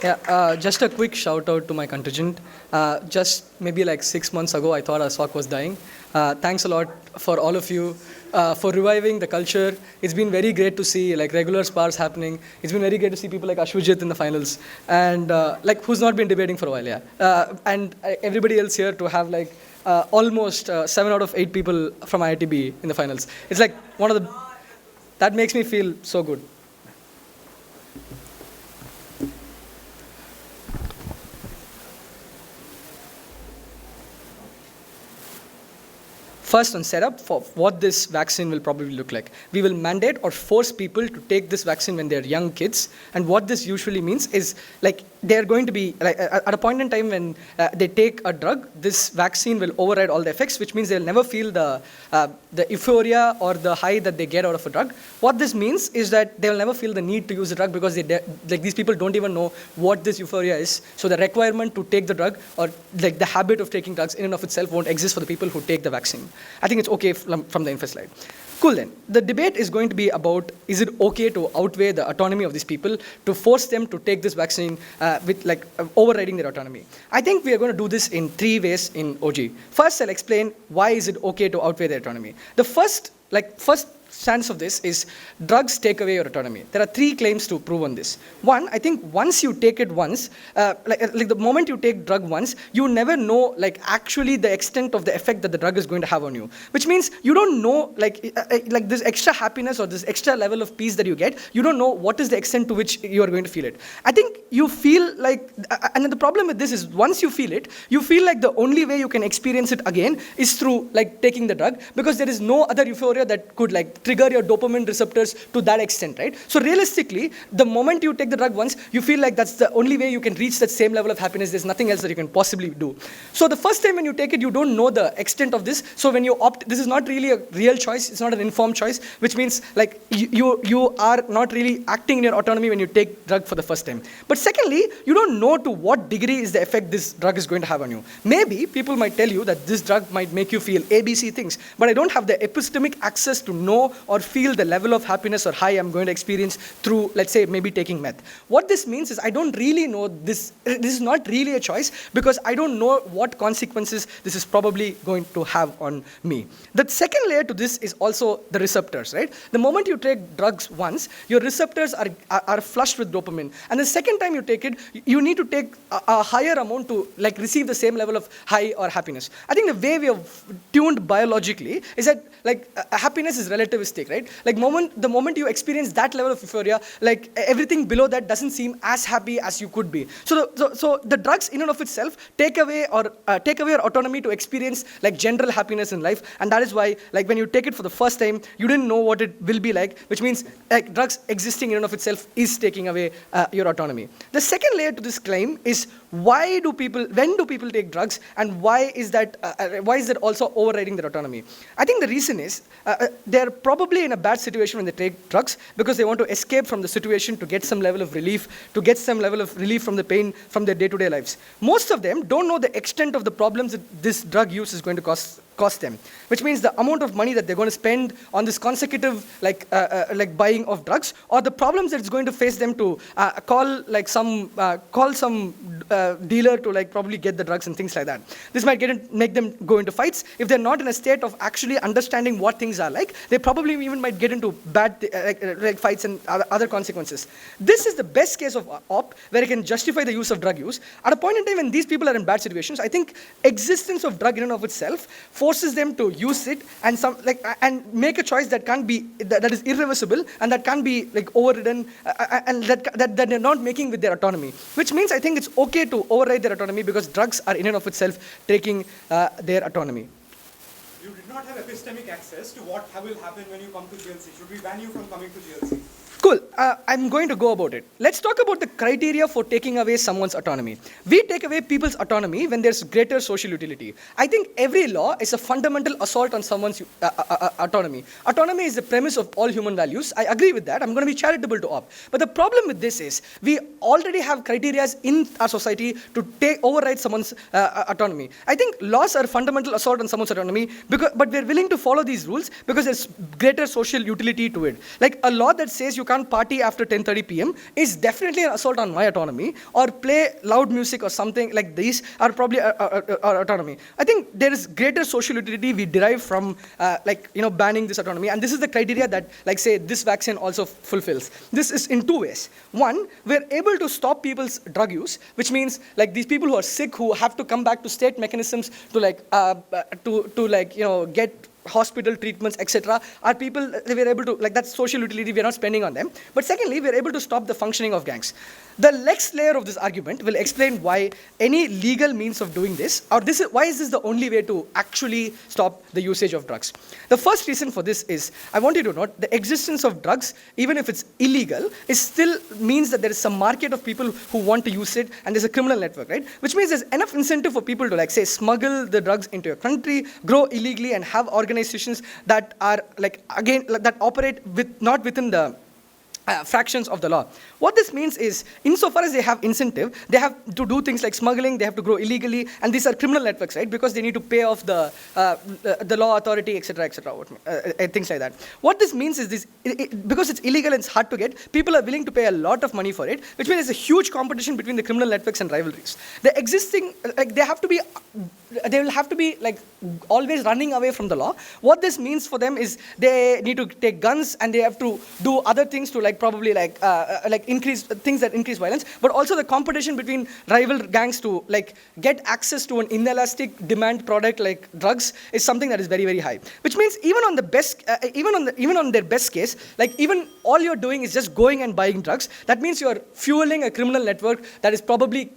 Yeah, just a quick shout out to my contingent. Just maybe like 6 months ago, I thought our sock was dying. Thanks a lot for all of you for reviving the culture. It's been very great to see like regular spars happening. It's been very great to see people like Ashwajit in the finals and like who's not been debating for a while, yeah. And everybody else here to have like almost 7 out of 8 people from IITB in the finals. It's like one of the, that makes me feel so good. First, on setup for what this vaccine will probably look like. We will mandate or force people to take this vaccine when they're young kids. And what this usually means is like they're going to be, like, at a point in time when they take a drug, this vaccine will override all the effects, which means they'll never feel the euphoria or the high that they get out of a drug. What this means is that they'll never feel the need to use the drug because like these people don't even know what this euphoria is. So the requirement to take the drug or like the habit of taking drugs in and of itself won't exist for the people who take the vaccine. I think it's okay from the info slide. Cool then. The debate is going to be about, is it okay to outweigh the autonomy of these people to force them to take this vaccine with like overriding their autonomy? I think we are going to do this in 3 ways in OG. First, I'll explain why is it okay to outweigh their autonomy. The first stance of this is drugs take away your autonomy. There are 3 claims to prove on this. One, I think once you take it once, like the moment you take drug once, you never know like actually the extent of the effect that the drug is going to have on you. Which means you don't know like this extra happiness or this extra level of peace that you get, you don't know what is the extent to which you are going to feel it. I think you feel like, and the problem with this is once you feel it, you feel like the only way you can experience it again is through like taking the drug because there is no other euphoria that could like trigger your dopamine receptors to that extent, right? So realistically, the moment you take the drug once, you feel like that's the only way you can reach that same level of happiness. There's nothing else that you can possibly do. So the first time when you take it, you don't know the extent of this. So when you opt, this is not really a real choice. It's not an informed choice, which means like you are not really acting in your autonomy when you take drug for the first time. But secondly, you don't know to what degree is the effect this drug is going to have on you. Maybe people might tell you that this drug might make you feel ABC things, but I don't have the epistemic access to know or feel the level of happiness or high I'm going to experience through, let's say, maybe taking meth. What this means is I don't really know this. This is not really a choice because I don't know what consequences this is probably going to have on me. The second layer to this is also the receptors, right? The moment you take drugs once, your receptors are flushed with dopamine. And the second time you take it, you need to take a higher amount to like receive the same level of high or happiness. I think the way we are tuned biologically is that like happiness is relativistic, right? Like the moment you experience that level of euphoria, like everything below that doesn't seem as happy as you could be. So the drugs in and of itself take away your autonomy to experience like general happiness in life, and that is why like when you take it for the first time, you didn't know what it will be like, which means like drugs existing in and of itself is taking away your autonomy. The second layer to this claim is when do people take drugs, and why is that also overriding their autonomy? I think the reason is they're probably in a bad situation when they take drugs because they want to escape from the situation to get some level of relief, from the pain from their day-to-day lives. Most of them don't know the extent of the problems that this drug use is going to cost them, which means the amount of money that they're going to spend on this consecutive like buying of drugs, or the problems that it's going to face them to call some dealer to like probably get the drugs and things like that. This might make them go into fights. If they're not in a state of actually understanding what things are like, they probably even might get into bad like fights and other consequences. This is the best case of op where you can justify the use of drug use. At a point in time when these people are in bad situations, I think existence of drug in and of itself forces them to use it and make a choice that can't be that is irreversible and that can't be like overridden and that they're not making with their autonomy. Which means I think it's okay to override their autonomy because drugs are in and of itself taking their autonomy. You did not have epistemic access to what will happen when you come to GLC. Should we ban you from coming to GLC? Cool. I'm going to go about it. Let's talk about the criteria for taking away someone's autonomy. We take away people's autonomy when there's greater social utility. I think every law is a fundamental assault on someone's autonomy. Autonomy is the premise of all human values. I agree with that. I'm going to be charitable to op. But the problem with this is we already have criteria in our society to override someone's autonomy. I think laws are fundamental assault on someone's autonomy, but we're willing to follow these rules because there's greater social utility to it. Like a law that says you can't party after 10:30 p.m. is definitely an assault on my autonomy, or play loud music or something like these are probably our autonomy. I think there is greater social utility we derive from banning this autonomy, and this is the criteria that say this vaccine also fulfills. This is in two ways. One, we're able to stop people's drug use, which means these people who are sick, who have to come back to state mechanisms to get hospital treatments, etc., are people we're able to, that's social utility, we're not spending on them. But secondly, we're able to stop the functioning of gangs. The next layer of this argument will explain why any legal means of doing this, or why is this the only way to actually stop the usage of drugs. The first reason for this is, I want you to note, the existence of drugs, even if it's illegal, is still means that there is some market of people who want to use it, and there's a criminal network, right? Which means there's enough incentive for people to, say, smuggle the drugs into your country, grow illegally, and have organizations that are, that operate not within the fractions of the law. What this means is, insofar as they have incentive, they have to do things like smuggling, they have to grow illegally, and these are criminal networks, right? Because they need to pay off the law authority, etc., things like that. What this means is this: because it's illegal and it's hard to get, people are willing to pay a lot of money for it, which means there's a huge competition between the criminal networks and rivalries. The existing, they will have to be always running away from the law. What this means for them is they need to take guns, and they have to do other things to probably increase things that increase violence, but also the competition between rival gangs to get access to an inelastic demand product like drugs is something that is very, very high. Which means even on the best, even on their best case, even all you're doing is just going and buying drugs. That means you're fueling a criminal network that is probably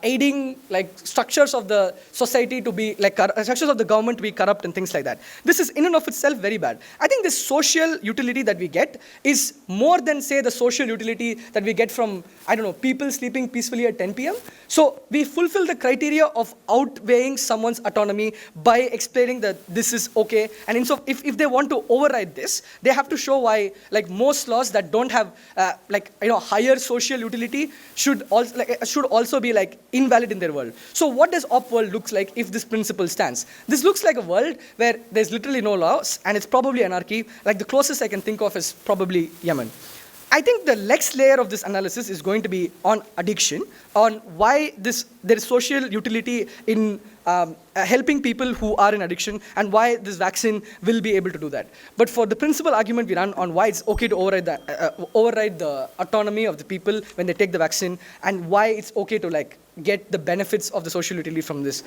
aiding structures of the society to be structures of the government to be corrupt and things like that. This is in and of itself very bad. I think this social utility that we get is more than, say, the social utility that we get from, people sleeping peacefully at 10 p.m. So we fulfill the criteria of outweighing someone's autonomy by explaining that this is okay. And if they want to override this, they have to show why most laws that don't have higher social utility should also be invalid in their world. So what does op world looks like if this principle stands? This looks like a world where there's literally no laws and it's probably anarchy. The closest I can think of is probably Yemen. I think the next layer of this analysis is going to be on addiction, on why there is social utility in helping people who are in addiction, and why this vaccine will be able to do that. But for the principal argument we run on why it's okay to override the autonomy of the people when they take the vaccine, and why it's okay to get the benefits of the social utility from this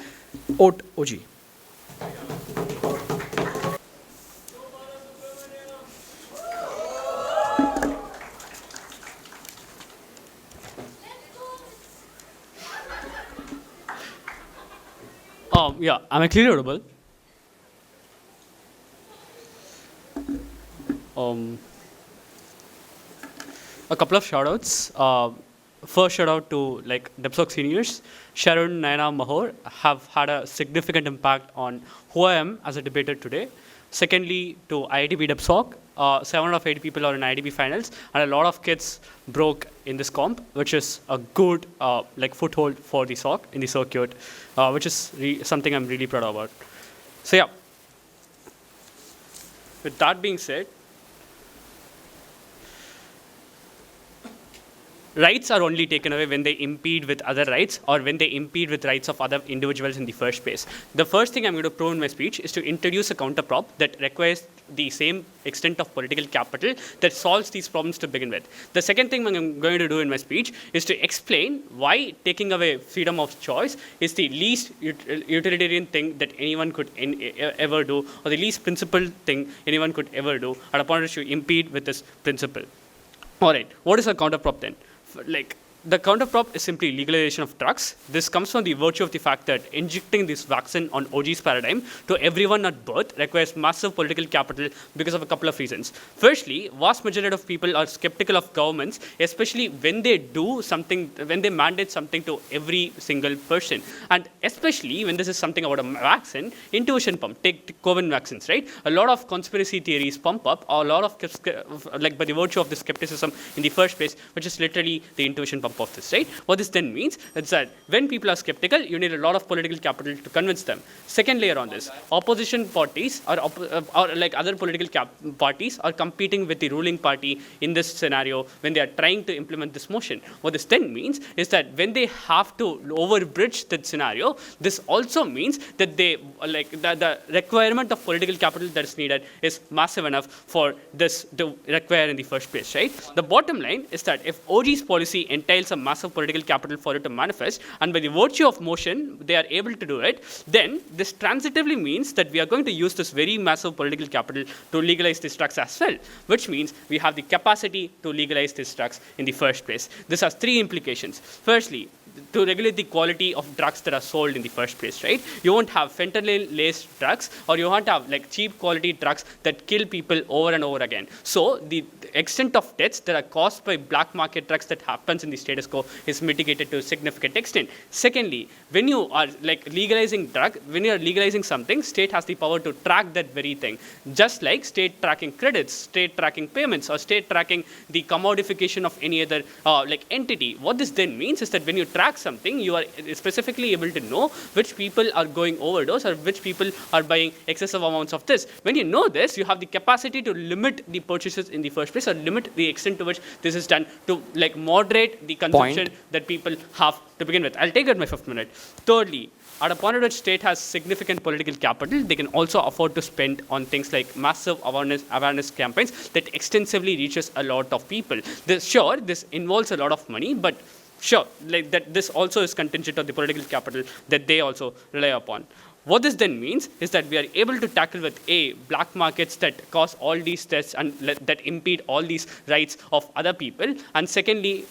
OG. Yeah, am I clearly audible? A couple of shout-outs. First shout-out to DepSoc seniors. Sharun, Ryna, Mahor have had a significant impact on who I am as a debater today. Secondly, to IITB DepSoc, 7 out of 8 people are in IITB finals, and a lot of kids broke in this comp, which is a good foothold for the SOC in the circuit, which is something I'm really proud about. So yeah, with that being said, rights are only taken away when they impede with other rights, or when they impede with rights of other individuals in the first place. The first thing I'm going to prove in my speech is to introduce a counterprop that requires the same extent of political capital that solves these problems to begin with. The second thing I'm going to do in my speech is to explain why taking away freedom of choice is the least utilitarian thing that anyone could ever do, or the least principled thing anyone could ever do, at a point which you impede with this principle. All right, what is a counterprop then? The counterprop is simply legalization of drugs. This comes from the virtue of the fact that injecting this vaccine on OG's paradigm to everyone at birth requires massive political capital because of a couple of reasons. Firstly, vast majority of people are skeptical of governments, especially when they do something, when they mandate something to every single person. And especially when this is something about a vaccine, intuition pump, take COVID vaccines, right? A lot of conspiracy theories pump up, or a lot of, by the virtue of the skepticism in the first place, which is literally the intuition pump. top of this, right? What this then means is that when people are skeptical, you need a lot of political capital to convince them. Second layer on this, opposition parties or like other political parties are competing with the ruling party in this scenario when they are trying to implement this motion. What this then means is that when they have to overbridge that scenario, this also means that they like the requirement of political capital that is needed is massive enough for this to require in the first place, right? The bottom line is that if OG's policy entails a massive political capital for it to manifest, and by the virtue of motion they are able to do it, then this transitively means that we are going to use this very massive political capital to legalize these drugs as well, which means we have the capacity to legalize these drugs in the first place. This has three implications. Firstly, to regulate the quality of drugs that are sold in the first place, right? You won't have fentanyl-laced drugs, or you won't have like cheap quality drugs that kill people over and over again. So the extent of deaths that are caused by black market drugs that happens in the status quo is mitigated to a significant extent. Secondly, when you are like legalizing when you are legalizing something, state has the power to track that very thing. Just like state tracking credits, state tracking payments, or state tracking the commodification of any other like entity. What this then means is that when you track something, you are specifically able to know which people are going overdose or which people are buying excessive amounts of this. When you know this, you have the capacity to limit the purchases in the first place, or limit the extent to which this is done to like moderate the consumption that people have to begin with. I'll take that in my 5th minute. Thirdly, at a point at which state has significant political capital, they can also afford to spend on things like massive awareness campaigns that extensively reaches a lot of people. This involves a lot of money, but sure, like that, this also is contingent on the political capital that they also rely upon. What this then means is that we are able to tackle with black markets that cause all these deaths and that impede all these rights of other people, and secondly,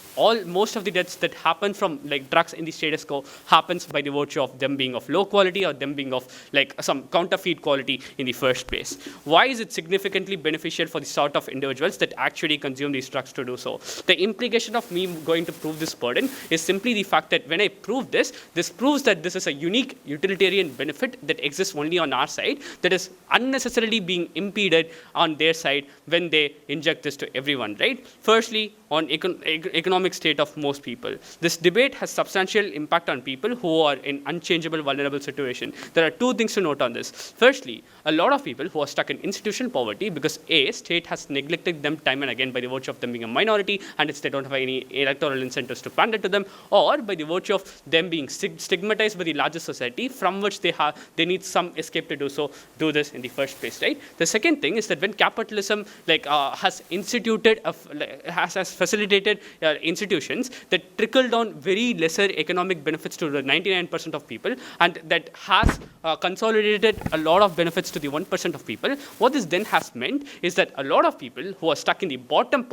most of the deaths that happen from like drugs in the status quo happens by the virtue of them being of low quality or them being of like some counterfeit quality in the first place. Why is it significantly beneficial for the sort of individuals that actually consume these drugs to do so? The implication of me going to prove this burden is simply the fact that when I prove this proves that this is a unique utilitarian benefit that exists only on our side, that is unnecessarily being impeded on their side when they inject this to everyone, right? Firstly, on economic state of most people. This debate has substantial impact on people who are in unchangeable, vulnerable situation. There are two things to note on this. Firstly, a lot of people who are stuck in institutional poverty because state has neglected them time and again by the virtue of them being a minority, and they don't have any electoral incentives to pander to them, or by the virtue of them being stigmatized by the larger society from which they need some escape to do this in the first place, right? The second thing is that when capitalism has facilitated institutions that trickle down very lesser economic benefits to the 99% of people, and that has consolidated a lot of benefits to the 1% of people, what this then has meant is that a lot of people who are stuck in the bottom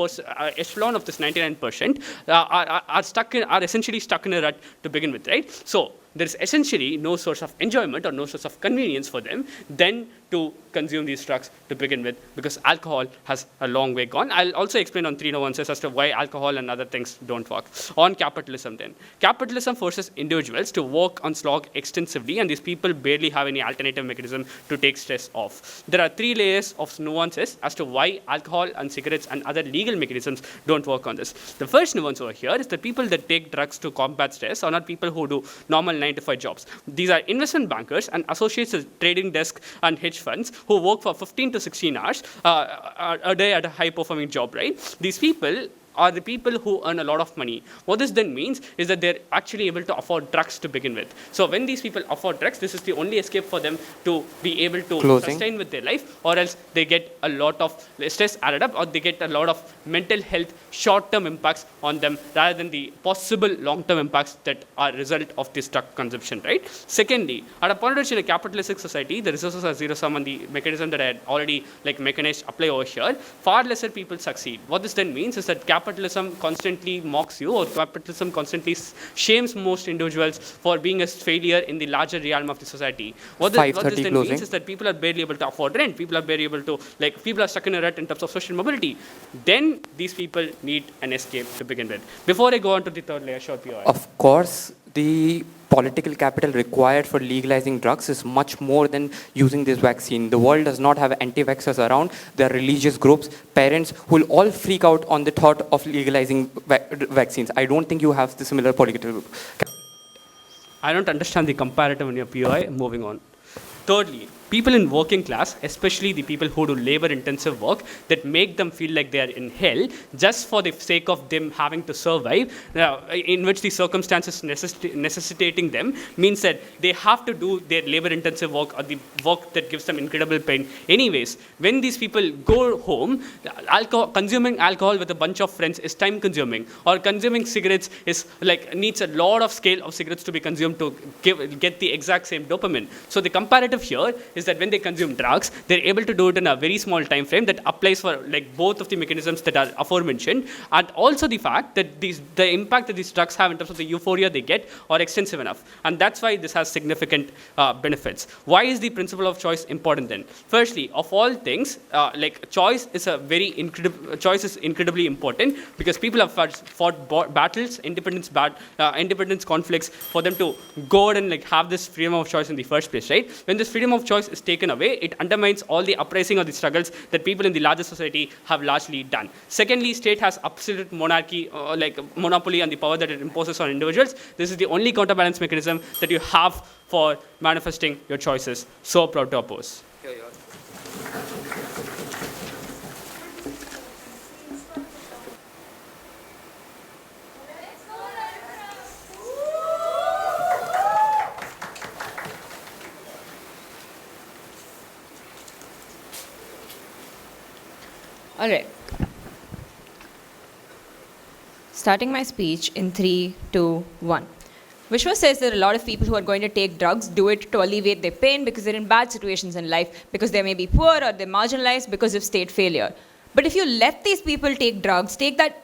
echelon of this 99% are essentially stuck in a rut to begin with, right? So there is essentially no source of enjoyment or no source of convenience for them than to consume these drugs to begin with, because alcohol has a long way gone. I'll also explain on 3 nuances as to why alcohol and other things don't work. On capitalism then. Capitalism forces individuals to work on slog extensively, and these people barely have any alternative mechanism to take stress off. There are 3 layers of nuances as to why alcohol and cigarettes and other legal mechanisms don't work on this. The first nuance over here is that people that take drugs to combat stress are not people who do normal 9-to-5 jobs. These are investment bankers and associates at trading desk and hedge funds who work for 15 to 16 hours a day at a high-performing job, right? These people are the people who earn a lot of money. What this then means is that they're actually able to afford drugs to begin with. So when these people afford drugs, this is the only escape for them to be able to sustain with their life, or else they get a lot of stress added up, or they get a lot of mental health short-term impacts on them rather than the possible long-term impacts that are a result of this drug consumption, right? Secondly, at a point at which in a capitalistic society, the resources are zero-sum, and the mechanism that I had already mechanized apply over here, far lesser people succeed. What this then means is that capitalism constantly mocks you, or capitalism constantly shames most individuals for being a failure in the larger realm of the society. What this then means is that people are barely able to afford rent, people are barely able to, people are stuck in a rut in terms of social mobility. Then these people need an escape to begin with. Before I go on to the third layer, short POI. Of course, the political capital required for legalizing drugs is much more than using this vaccine. The world does not have anti-vaxxers around. There are religious groups, parents who will all freak out on the thought of legalizing vaccines. I don't think you have the similar political capital. I don't understand the comparative in your POI. Moving on. Thirdly, people in working class, especially the people who do labor-intensive work, that make them feel like they are in hell just for the sake of them having to survive, in which the circumstances necessitating them means that they have to do their labor-intensive work or the work that gives them incredible pain. Anyways, when these people go home, consuming alcohol with a bunch of friends is time-consuming, or consuming cigarettes is needs a lot of scale of cigarettes to be consumed to get the exact same dopamine. So the comparative here is that when they consume drugs, they're able to do it in a very small time frame that applies for both of the mechanisms that are aforementioned, and also the fact that the impact that these drugs have in terms of the euphoria they get are extensive enough, and that's why this has significant benefits. Why is the principle of choice important then? Firstly, of all things, choice is incredibly important, because people have fought battles, independence conflicts for them to go out and have this freedom of choice in the first place, right? When this freedom of choice is taken away, it undermines all the uprising or the struggles that people in the larger society have largely done. Secondly, state has absolute monopoly on the power that it imposes on individuals. This is the only counterbalance mechanism that you have for manifesting your choices. So proud to oppose. All right. Starting my speech in 3, 2, 1. Vishwa says that a lot of people who are going to take drugs do it to alleviate their pain because they're in bad situations in life, because they may be poor or they're marginalized because of state failure. But if you let these people take drugs, take that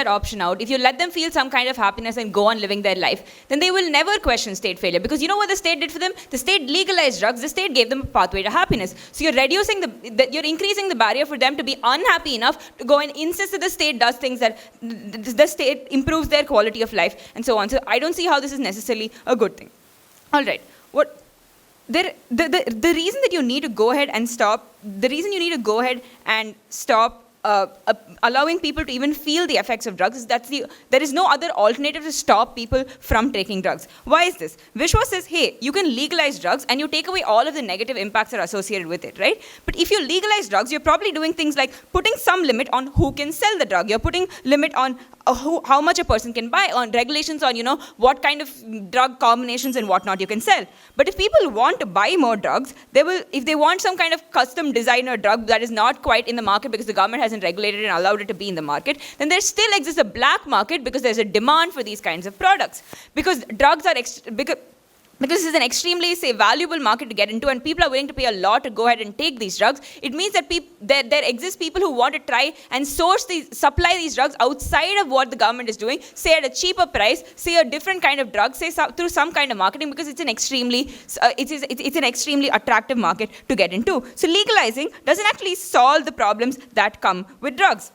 option out, if you let them feel some kind of happiness and go on living their life, then they will never question state failure. Because you know what the state did for them? The state legalized drugs. The state gave them a pathway to happiness. So you're reducing you're increasing the barrier for them to be unhappy enough to go and insist that the state does things that the state improves their quality of life and so on. So I don't see how this is necessarily a good thing. All right. The reason that you need to go ahead and stop, allowing people to even feel the effects of drugs is that there is no other alternative to stop people from taking drugs. Why is this? Vishwa says, hey, you can legalize drugs and you take away all of the negative impacts that are associated with it, right? But if you legalize drugs, you're probably doing things like putting some limit on who can sell the drug. You're putting limit on how much a person can buy, on regulations on, what kind of drug combinations and whatnot you can sell. But if people want to buy more drugs, if they want some kind of custom designer drug that is not quite in the market because the government hasn't regulated and allowed it to be in the market, then there still exists a black market because there's a demand for these kinds of products. Because drugs are because this is an extremely, valuable market to get into, and people are willing to pay a lot to go ahead and take these drugs, it means that there exist people who want to try and supply these drugs outside of what the government is doing, say at a cheaper price, say a different kind of drug, say through some kind of marketing, because it's an extremely attractive market to get into. So legalizing doesn't actually solve the problems that come with drugs.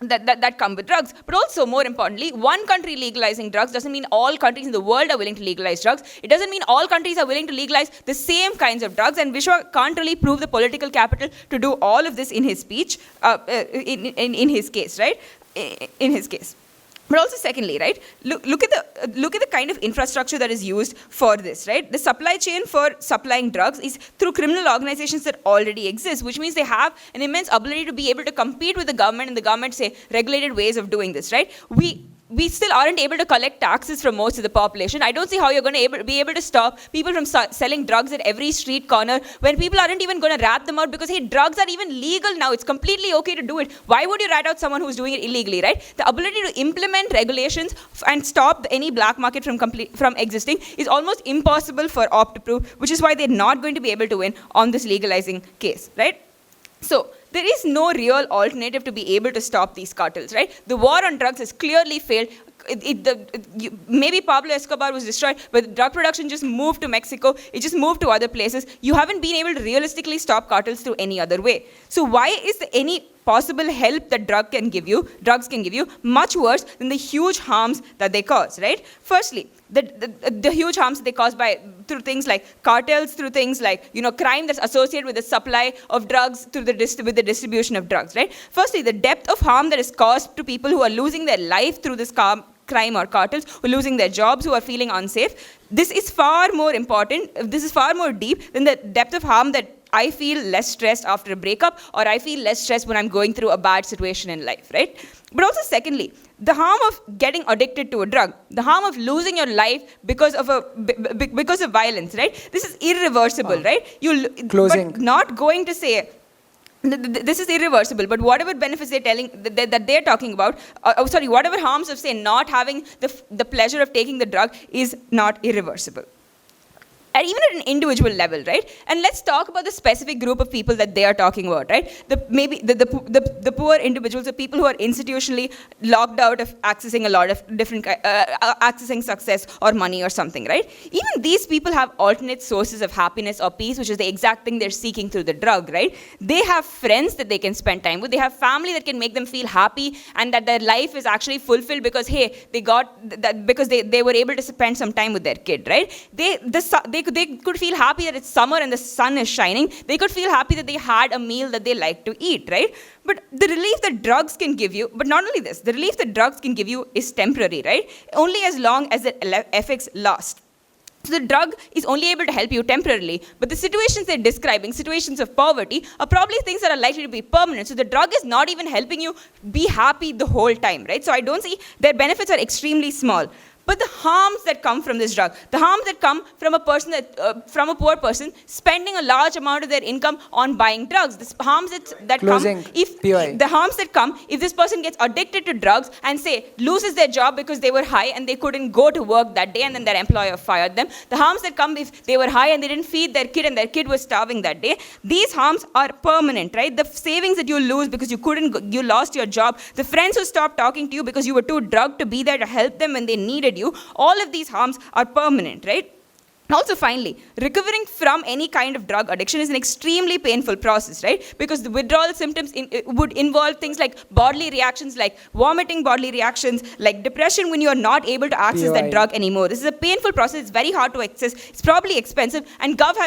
That come with drugs. But also, more importantly, one country legalizing drugs doesn't mean all countries in the world are willing to legalize drugs. It doesn't mean all countries are willing to legalize the same kinds of drugs, and Vishwa can't really prove the political capital to do all of this in his speech, in his case, right? In his case. But also, secondly, right, look at the kind of infrastructure that is used for this, right? The supply chain for supplying drugs is through criminal organizations that already exist, which means they have an immense ability to be able to compete with the government and the government, say, regulated ways of doing this, right? We still aren't able to collect taxes from most of the population. I don't see how you're going to be able to stop people from selling drugs at every street corner when people aren't even going to rat them out because, hey, drugs are even legal now. It's completely okay to do it. Why would you rat out someone who's doing it illegally, right? The ability to implement regulations and stop any black market from existing is almost impossible for OPT to prove, which is why they're not going to be able to win on this legalizing case, right? So there is no real alternative to be able to stop these cartels, right? The war on drugs has clearly failed. Maybe Pablo Escobar was destroyed, but drug production just moved to Mexico. It just moved to other places. You haven't been able to realistically stop cartels through any other way. So why is any possible help that drugs can give you much worse than the huge harms that they cause, right? Firstly, the huge harms they cause through things like cartels, through things like crime that's associated with the supply of drugs, with the distribution of drugs, right? Firstly, the depth of harm that is caused to people who are losing their life through this crime or cartels, who are losing their jobs, who are feeling unsafe. This is far more important. This is far more deep than the depth of harm that I feel less stressed after a breakup, or I feel less stressed when I'm going through a bad situation in life, right? But also, secondly, the harm of getting addicted to a drug, the harm of losing your life because of violence, right? This is irreversible, right? Closing. But not going to say this is irreversible, but whatever benefits that they're talking about, whatever harms of, say, not having the pleasure of taking the drug is not irreversible. And even at an individual level, right? And let's talk about the specific group of people that they are talking about, right? The poor individuals, the people who are institutionally locked out of accessing a lot of different, accessing success or money or something, right? Even these people have alternate sources of happiness or peace, which is the exact thing they're seeking through the drug, right? They have friends that they can spend time with. They have family that can make them feel happy and that their life is actually fulfilled because, hey, they got that because they were able to spend some time with their kid, right? They could feel happy that it's summer and the sun is shining. They could feel happy that they had a meal that they like to eat, right? But the relief that drugs can give you, but not only this, the relief that drugs can give you is temporary, right? Only as long as the effects last. So the drug is only able to help you temporarily, but the situations they're describing, situations of poverty, are probably things that are likely to be permanent. So the drug is not even helping you be happy the whole time, right? So I don't see their benefits are extremely small. But the harms that come from this drug, the harms that come from a person from a poor person spending a large amount of their income on buying drugs, the harms that Closing. come if POI. the harms that come if this person gets addicted to drugs and say loses their job because they were high and they couldn't go to work that day and then their employer fired them, the harms that come if they were high and they didn't feed their kid and their kid was starving that day, these harms are permanent, right? The savings that you lose because you lost your job, the friends who stopped talking to you because you were too drugged to be there to help them when they needed you, all of these harms are permanent, right? Also, finally, recovering from any kind of drug addiction is an extremely painful process, right? Because the withdrawal symptoms would involve things like bodily reactions, like vomiting bodily reactions, like depression when you are not able to access that drug anymore. This is a painful process. It's very hard to access. It's probably expensive. And OP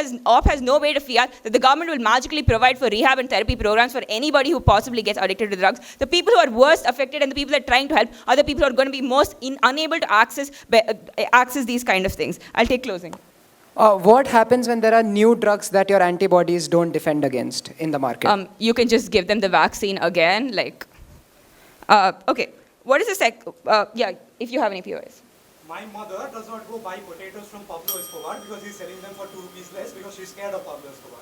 has no way to fear that the government will magically provide for rehab and therapy programs for anybody who possibly gets addicted to drugs. The people who are worst affected and the people that are trying to help are the people who are going to be most unable to access these kind of things. I'll take closing. What happens when there are new drugs that your antibodies don't defend against in the market? You can just give them the vaccine again. Okay. What is the if you have any POIs. My mother does not go buy potatoes from Pablo Escobar because he's selling them for 2 rupees less because she's scared of Pablo Escobar.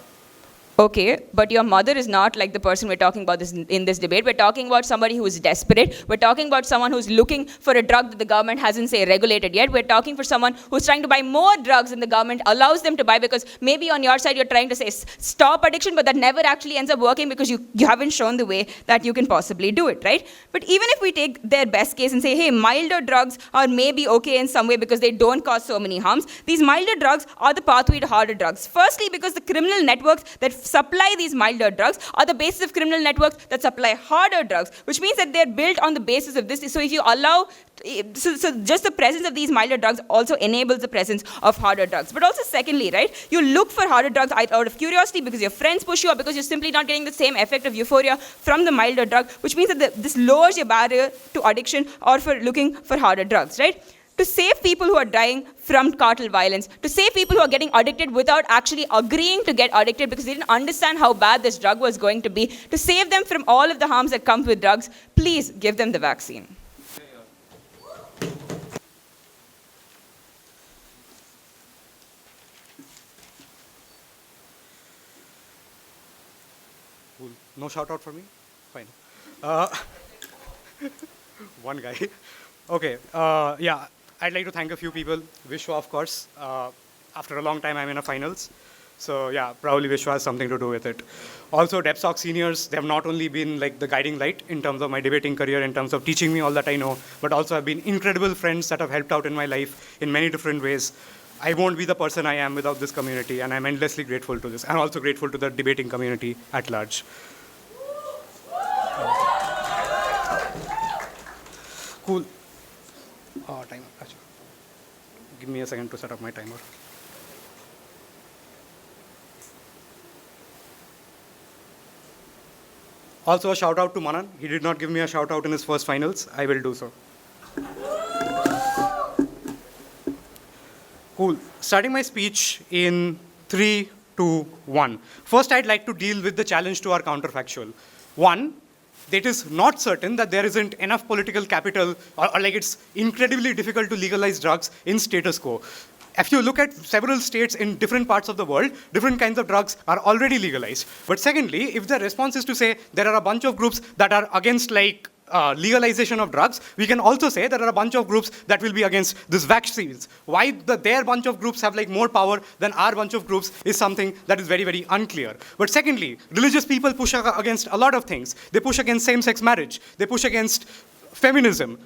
Okay, but your mother is not like the person we're talking about in this debate. We're talking about somebody who is desperate. We're talking about someone who's looking for a drug that the government hasn't, say, regulated yet. We're talking for someone who's trying to buy more drugs than the government allows them to buy because maybe on your side you're trying to say stop addiction, but that never actually ends up working because you haven't shown the way that you can possibly do it, right? But even if we take their best case and say, hey, milder drugs are maybe okay in some way because they don't cause so many harms, these milder drugs are the pathway to harder drugs. Firstly, because the criminal networks that supply these milder drugs are the basis of criminal networks that supply harder drugs, which means that they're built on the basis of this. So if you allow, so just the presence of these milder drugs also enables the presence of harder drugs. But also secondly, right, you look for harder drugs out of curiosity because your friends push you or because you're simply not getting the same effect of euphoria from the milder drug, which means that this lowers your barrier to addiction or for looking for harder drugs, right? To save people who are dying from cartel violence, to save people who are getting addicted without actually agreeing to get addicted because they didn't understand how bad this drug was going to be, to save them from all of the harms that come with drugs, please give them the vaccine. Cool. No shout out for me? Fine. One guy. Okay. I'd like to thank a few people. Vishwa, of course. After a long time, I'm in a finals. So yeah, probably Vishwa has something to do with it. Also, DepSoc seniors, they have not only been like the guiding light in terms of my debating career, in terms of teaching me all that I know, but also have been incredible friends that have helped out in my life in many different ways. I won't be the person I am without this community, and I'm endlessly grateful to this. I'm also grateful to the debating community at large. Cool. Timer. Achha. Give me a second to set up my timer. Also, a shout out to Manan. He did not give me a shout out in his first finals. I will do so. Cool. Starting my speech in 3, 2, 1. First, I'd like to deal with the challenge to our counterfactual. One, it is not certain that there isn't enough political capital or like it's incredibly difficult to legalize drugs in status quo. If you look at several states in different parts of the world, different kinds of drugs are already legalized. But secondly, if the response is to say there are a bunch of groups that are against like legalization of drugs, we can also say there are a bunch of groups that will be against this vaccines. Why their bunch of groups have like more power than our bunch of groups is something that is very, very unclear. But secondly, religious people push against a lot of things. They push against same-sex marriage. They push against feminism.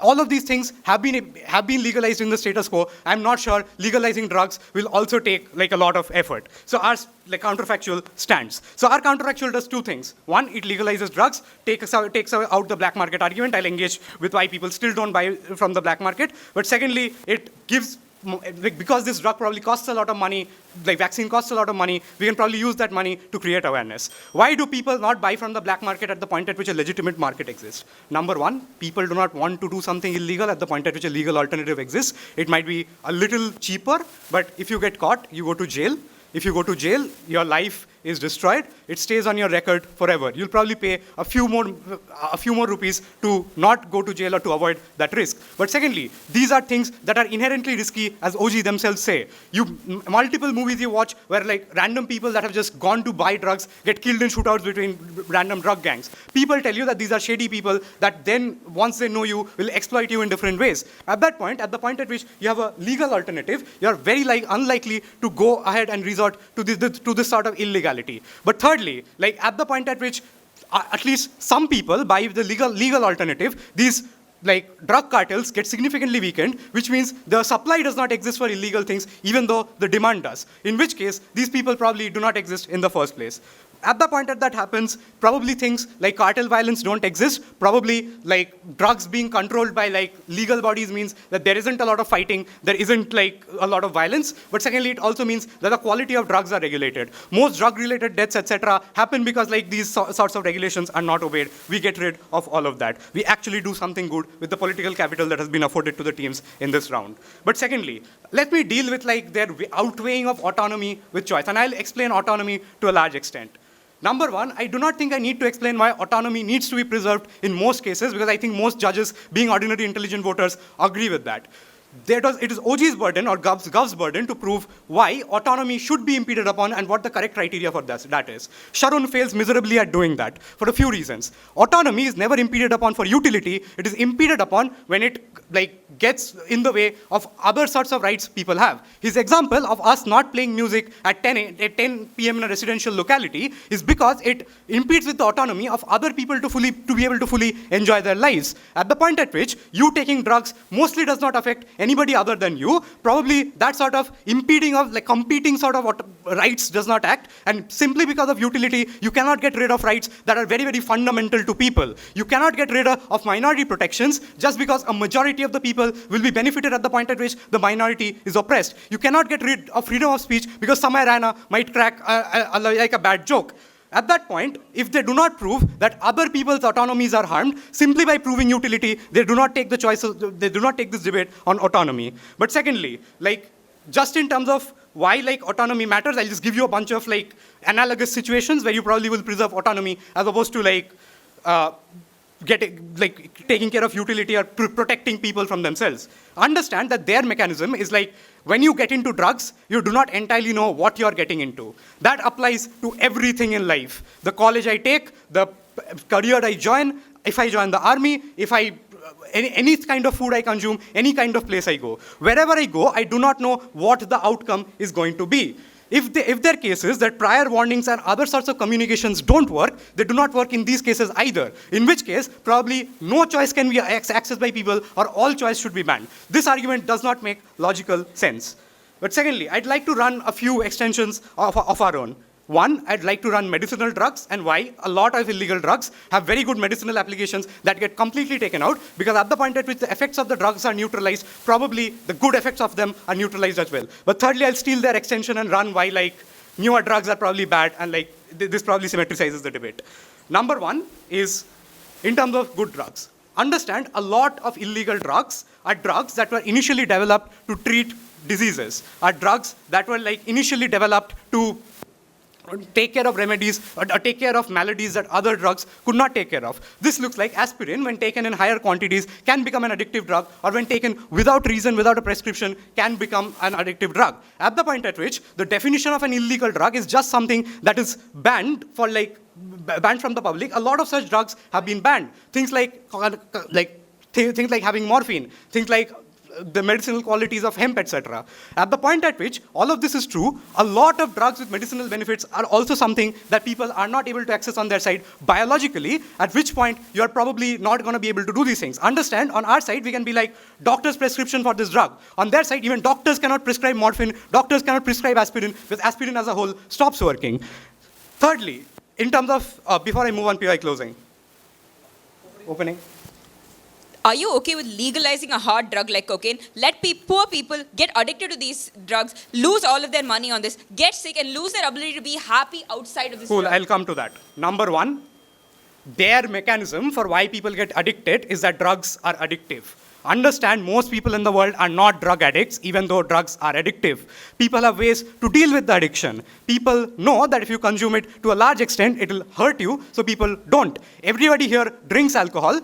All of these things have been legalized in the status quo. I'm not sure legalizing drugs will also take like a lot of effort. So our like counterfactual stands. So our counterfactual does two things. One, it legalizes drugs, takes out the black market argument. I'll engage with why people still don't buy from the black market. But secondly, it gives, like, because this drug probably costs a lot of money, like vaccine costs a lot of money, we can probably use that money to create awareness. Why do people not buy from the black market at the point at which a legitimate market exists? Number one, people do not want to do something illegal at the point at which a legal alternative exists. It might be a little cheaper, but if you get caught, you go to jail. If you go to jail, your life is destroyed. It stays on your record forever. You'll probably pay a few more rupees to not go to jail or to avoid that risk. But secondly, these are things that are inherently risky, as OG themselves say. Multiple movies you watch where like random people that have just gone to buy drugs get killed in shootouts between random drug gangs. People tell you that these are shady people that then, once they know you, will exploit you in different ways. At that point, at the point at which you have a legal alternative, you're very unlikely to go ahead and resort to this sort of illegality. But thirdly, like at the point at which at least some people buy the legal alternative, these like drug cartels get significantly weakened, which means the supply does not exist for illegal things, even though the demand does. In which case, these people probably do not exist in the first place. At the point that happens, probably things like cartel violence don't exist. Probably like drugs being controlled by like legal bodies means that there isn't a lot of fighting, there isn't like a lot of violence. But secondly, it also means that the quality of drugs are regulated. Most drug-related deaths, etc., happen because like these sorts of regulations are not obeyed. We get rid of all of that. We actually do something good with the political capital that has been afforded to the teams in this round. But secondly, let me deal with like their outweighing of autonomy with choice, and I'll explain autonomy to a large extent. Number one, I do not think I need to explain why autonomy needs to be preserved in most cases, because I think most judges, being ordinary intelligent voters, agree with that. It is OG's burden or Gov's burden to prove why autonomy should be impeded upon and what the correct criteria for that is. Sharun fails miserably at doing that for a few reasons. Autonomy is never impeded upon for utility. It is impeded upon when it gets in the way of other sorts of rights people have. His example of us not playing music at 10 p.m. in a residential locality is because it impedes with the autonomy of other people to be able to fully enjoy their lives. At the point at which you taking drugs mostly does not affect anybody other than you, probably that sort of impeding of like competing sort of rights does not act, and simply because of utility, you cannot get rid of rights that are very, very fundamental to people. You cannot get rid of minority protections just because a majority of the people will be benefited at the point at which the minority is oppressed. You cannot get rid of freedom of speech because somewhere Ryna might crack like a bad joke. At that point, if they do not prove that other people's autonomies are harmed, simply by proving utility, they do not take the choices, they do not take this debate on autonomy. But secondly, like, just in terms of why like autonomy matters, I'll just give you a bunch of like analogous situations where you probably will preserve autonomy as opposed to like taking care of utility or protecting people from themselves. Understand that their mechanism is like, when you get into drugs, you do not entirely know what you're getting into. That applies to everything in life. The college I take, the career I join, if I join the army, if I any kind of food I consume, any kind of place I go. Wherever I go, I do not know what the outcome is going to be. If there are cases that prior warnings and other sorts of communications don't work, they do not work in these cases either. In which case, probably no choice can be accessed by people or all choice should be banned. This argument does not make logical sense. But secondly, I'd like to run a few extensions of our own. One, I'd like to run medicinal drugs, and why? A lot of illegal drugs have very good medicinal applications that get completely taken out, because at the point at which the effects of the drugs are neutralized, probably the good effects of them are neutralized as well. But thirdly, I'll steal their extension and run why like newer drugs are probably bad, and like this probably symmetricizes the debate. Number one is in terms of good drugs. Understand, a lot of illegal drugs are drugs that were initially developed to treat diseases, are drugs that were like initially developed to take care of remedies or take care of maladies that other drugs could not take care of. This looks like aspirin, when taken in higher quantities, can become an addictive drug, or when taken without reason, without a prescription, can become an addictive drug. At the point at which the definition of an illegal drug is just something that is banned for like banned from the public, a lot of such drugs have been banned. Things like things like having morphine, things like the medicinal qualities of hemp, etc. At the point at which all of this is true, a lot of drugs with medicinal benefits are also something that people are not able to access on their side biologically, at which point you're probably not going to be able to do these things. Understand, on our side, we can be like, doctor's prescription for this drug. On their side, even doctors cannot prescribe morphine, doctors cannot prescribe aspirin, because aspirin as a whole stops working. Thirdly, in terms of, before I move on, PY closing. Opening. Are you okay with legalizing a hard drug like cocaine? Let poor people get addicted to these drugs, lose all of their money on this, get sick, and lose their ability to be happy outside of this Cool, drug. I'll come to that. Number one, their mechanism for why people get addicted is that drugs are addictive. Understand, most people in the world are not drug addicts, even though drugs are addictive. People have ways to deal with the addiction. People know that if you consume it to a large extent, it will hurt you, so people don't. Everybody here drinks alcohol.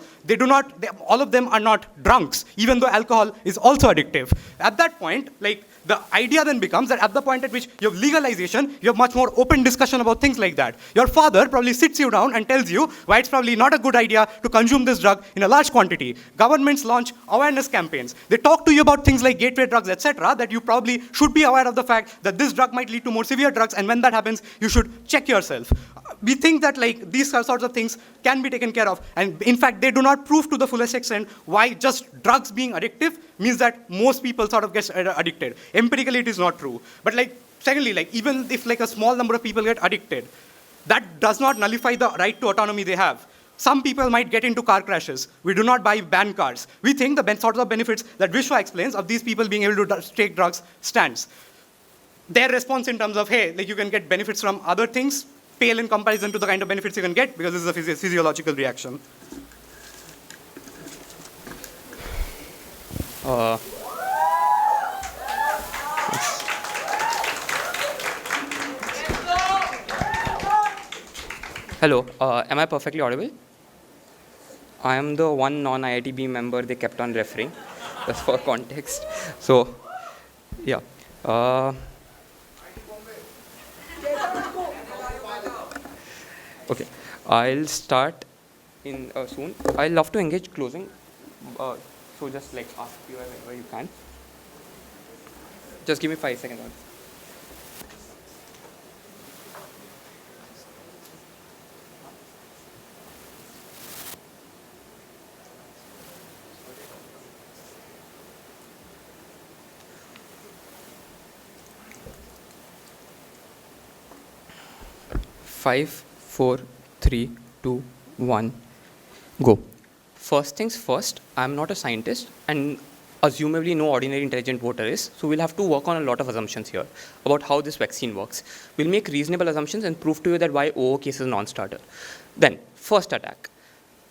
All of them are not drunks, even though alcohol is also addictive. At that point, like, the idea then becomes that at the point at which you have legalization, you have much more open discussion about things like that. Your father probably sits you down and tells you why it's probably not a good idea to consume this drug in a large quantity. Governments launch awareness campaigns. They talk to you about things like gateway drugs, etc., that you probably should be aware of the fact that this drug might lead to more severe drugs, and when that happens, you should check yourself. We think that like these sorts of things can be taken care of, and in fact, they do not prove to the fullest extent why just drugs being addictive means that most people sort of get addicted. Empirically, it is not true. But like, secondly, like even if like a small number of people get addicted, that does not nullify the right to autonomy they have. Some people might get into car crashes. We do not ban cars. We think the sorts of benefits that Vishwa explains of these people being able to take drugs stands. Their response in terms of, hey, like you can get benefits from other things, pale in comparison to the kind of benefits you can get, because this is a physiological reaction. Hello, am I perfectly audible? I am the one non-IITB member they kept on referring. That's for context. So, yeah. Okay, I'll start in soon. I'd love to engage closing. So just like ask you whenever you can. Just give me 5 seconds. 5, 4, 3, 2, 1, go. First things first, I'm not a scientist, and assumably no ordinary intelligent voter is, so we'll have to work on a lot of assumptions here about how this vaccine works. We'll make reasonable assumptions and prove to you that why OO case is a non-starter. Then, first attack.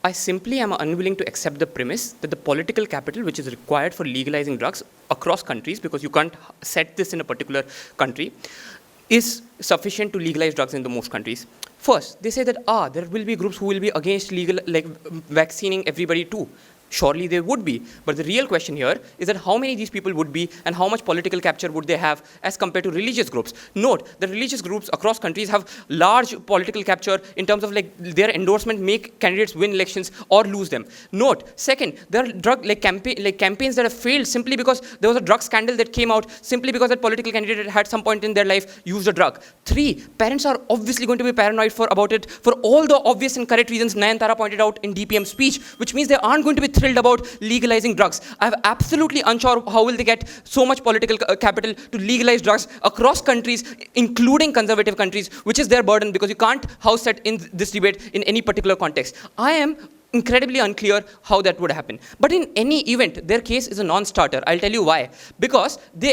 I simply am unwilling to accept the premise that the political capital which is required for legalizing drugs across countries, because you can't set this in a particular country, is sufficient to legalize drugs in the most countries. First, they say that there will be groups who will be against vaccinating everybody too. Surely they would be. But the real question here is that how many of these people would be and how much political capture would they have as compared to religious groups. Note that religious groups across countries have large political capture in terms of their endorsement make candidates win elections or lose them. Note, second, there are campaigns that have failed simply because there was a drug scandal that came out simply because that political candidate had some point in their life used a drug. 3, parents are obviously going to be paranoid about it for all the obvious and correct reasons Nayantara pointed out in DPM speech, which means they aren't going to be thrilled thrilled about legalizing drugs. I'm absolutely unsure how will they get so much political capital to legalize drugs across countries, including conservative countries, which is their burden because you can't house set in this debate in any particular context. I am incredibly unclear how that would happen. But in any event, their case is a non-starter. I'll tell you why. Because they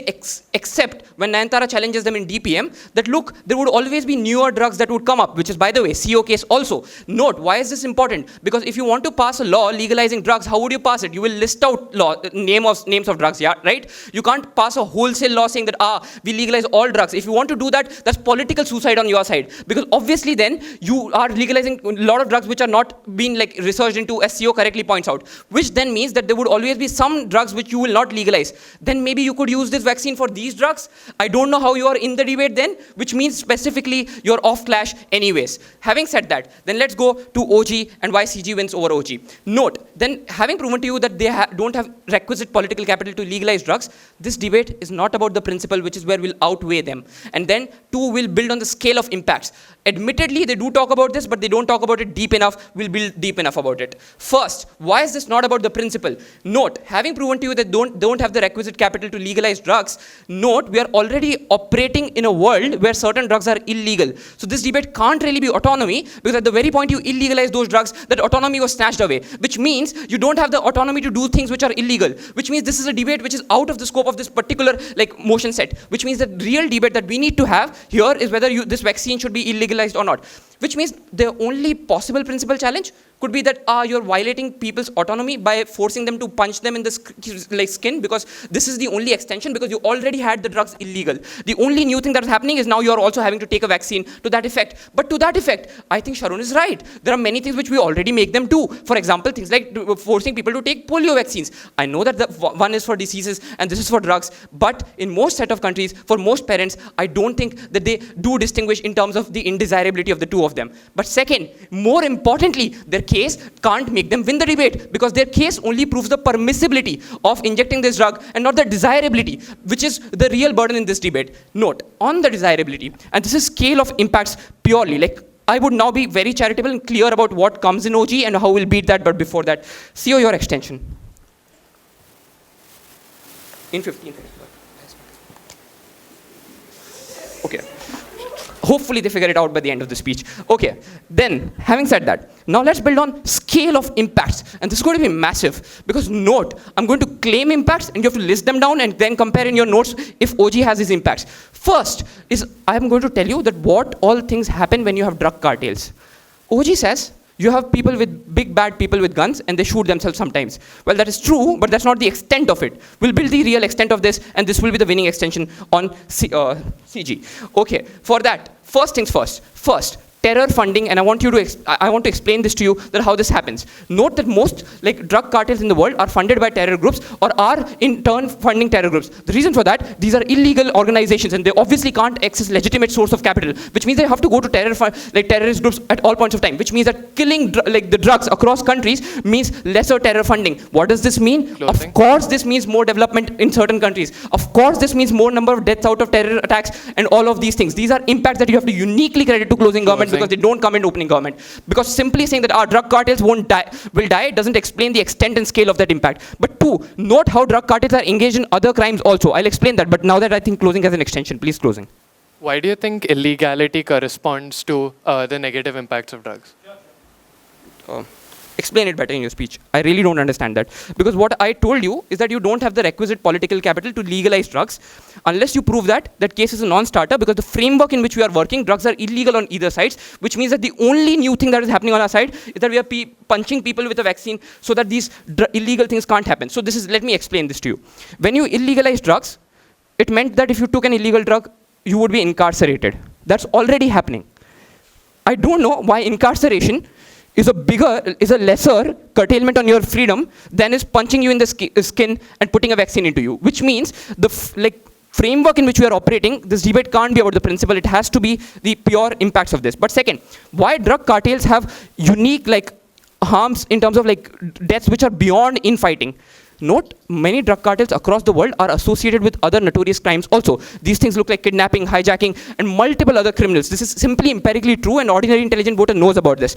accept when Nayantara challenges them in DPM that look, there would always be newer drugs that would come up, which is, by the way, CO case also. Note, why is this important? Because if you want to pass a law legalizing drugs, how would you pass it? You will list out names of drugs, yeah, right? You can't pass a wholesale law saying that, we legalize all drugs. If you want to do that, that's political suicide on your side. Because obviously then you are legalizing a lot of drugs which are not being like researched into, as CEO correctly points out, which then means that there would always be some drugs which you will not legalize. Then maybe you could use this vaccine for these drugs. I don't know how you are in the debate then, which means specifically you're off clash anyways. Having said that, then let's go to OG and why CG wins over OG. Note, then having proven to you that they don't have requisite political capital to legalize drugs, this debate is not about the principle, which is where we'll outweigh them. And then two, will build on the scale of impacts. Admittedly, they do talk about this, but they don't talk about it deep enough. We'll build deep enough about it. First, why is this not about the principle? Note, having proven to you that don't have the requisite capital to legalize drugs, note, we are already operating in a world where certain drugs are illegal. So this debate can't really be autonomy, because at the very point you illegalize those drugs, that autonomy was snatched away, which means you don't have the autonomy to do things which are illegal, which means this is a debate which is out of the scope of this particular motion set, which means the real debate that we need to have here is whether this vaccine should be illegalized or not. Which means the only possible principal challenge could be that you're violating people's autonomy by forcing them to punch them in the skin, because this is the only extension, because you already had the drugs illegal. The only new thing that is happening is now you're also having to take a vaccine to that effect. But to that effect, I think Sharun is right. There are many things which we already make them do. For example, things like forcing people to take polio vaccines. I know that the one is for diseases and this is for drugs, but in most set of countries, for most parents, I don't think that they do distinguish in terms of the indesirability of the two of them. But second, more importantly, their case can't make them win the debate, because their case only proves the permissibility of injecting this drug and not the desirability, which is the real burden in this debate. Note, on the desirability, and this is scale of impacts purely, I would now be very charitable and clear about what comes in OG and how we'll beat that, but before that, CEO, your extension. In 15 seconds. Okay. Hopefully they figure it out by the end of the speech. Okay, then, having said that, now let's build on scale of impacts. And this is going to be massive, because note, I'm going to claim impacts and you have to list them down and then compare in your notes if OG has these impacts. First is, I'm going to tell you that what all things happen when you have drug cartels. OG says, you have people with big bad people with guns and they shoot themselves sometimes. Well, that is true, but that's not the extent of it. We'll build the real extent of this, and this will be the winning extension on CG. Okay, for that, first things first, terror funding, and I want to explain this to you, that how this happens. Note that most drug cartels in the world are funded by terror groups or are in turn funding terror groups. The reason for that, these are illegal organizations and they obviously can't access legitimate source of capital, which means they have to go to terrorist groups at all points of time, which means that killing the drugs across countries means lesser terror funding. What does this mean? Closing. Of course this means more development in certain countries. Of course this means more number of deaths out of terror attacks and all of these things. These are impacts that you have to uniquely credit to closing government, because they don't come in opening government. Because simply saying that our drug cartels will die doesn't explain the extent and scale of that impact. But two, note how drug cartels are engaged in other crimes also. I'll explain that, but now that I think closing has an extension, please closing. Why do you think illegality corresponds to the negative impacts of drugs? Explain it better in your speech. I really don't understand that. Because what I told you is that you don't have the requisite political capital to legalize drugs. Unless you prove that case is a non-starter, because the framework in which we are working, drugs are illegal on either sides, which means that the only new thing that is happening on our side is that we are punching people with a vaccine so that these illegal things can't happen. So let me explain this to you. When you illegalize drugs, it meant that if you took an illegal drug, you would be incarcerated. That's already happening. I don't know why incarceration is a lesser curtailment on your freedom than is punching you in the skin and putting a vaccine into you, which means the framework in which we are operating, this debate can't be about the principle, it has to be the pure impacts of this. But second, why drug cartels have unique harms in terms of deaths which are beyond infighting. Note, many drug cartels across the world are associated with other notorious crimes also. These things look like kidnapping, hijacking, and multiple other criminals. This is simply empirically true, and ordinary intelligent voter knows about this.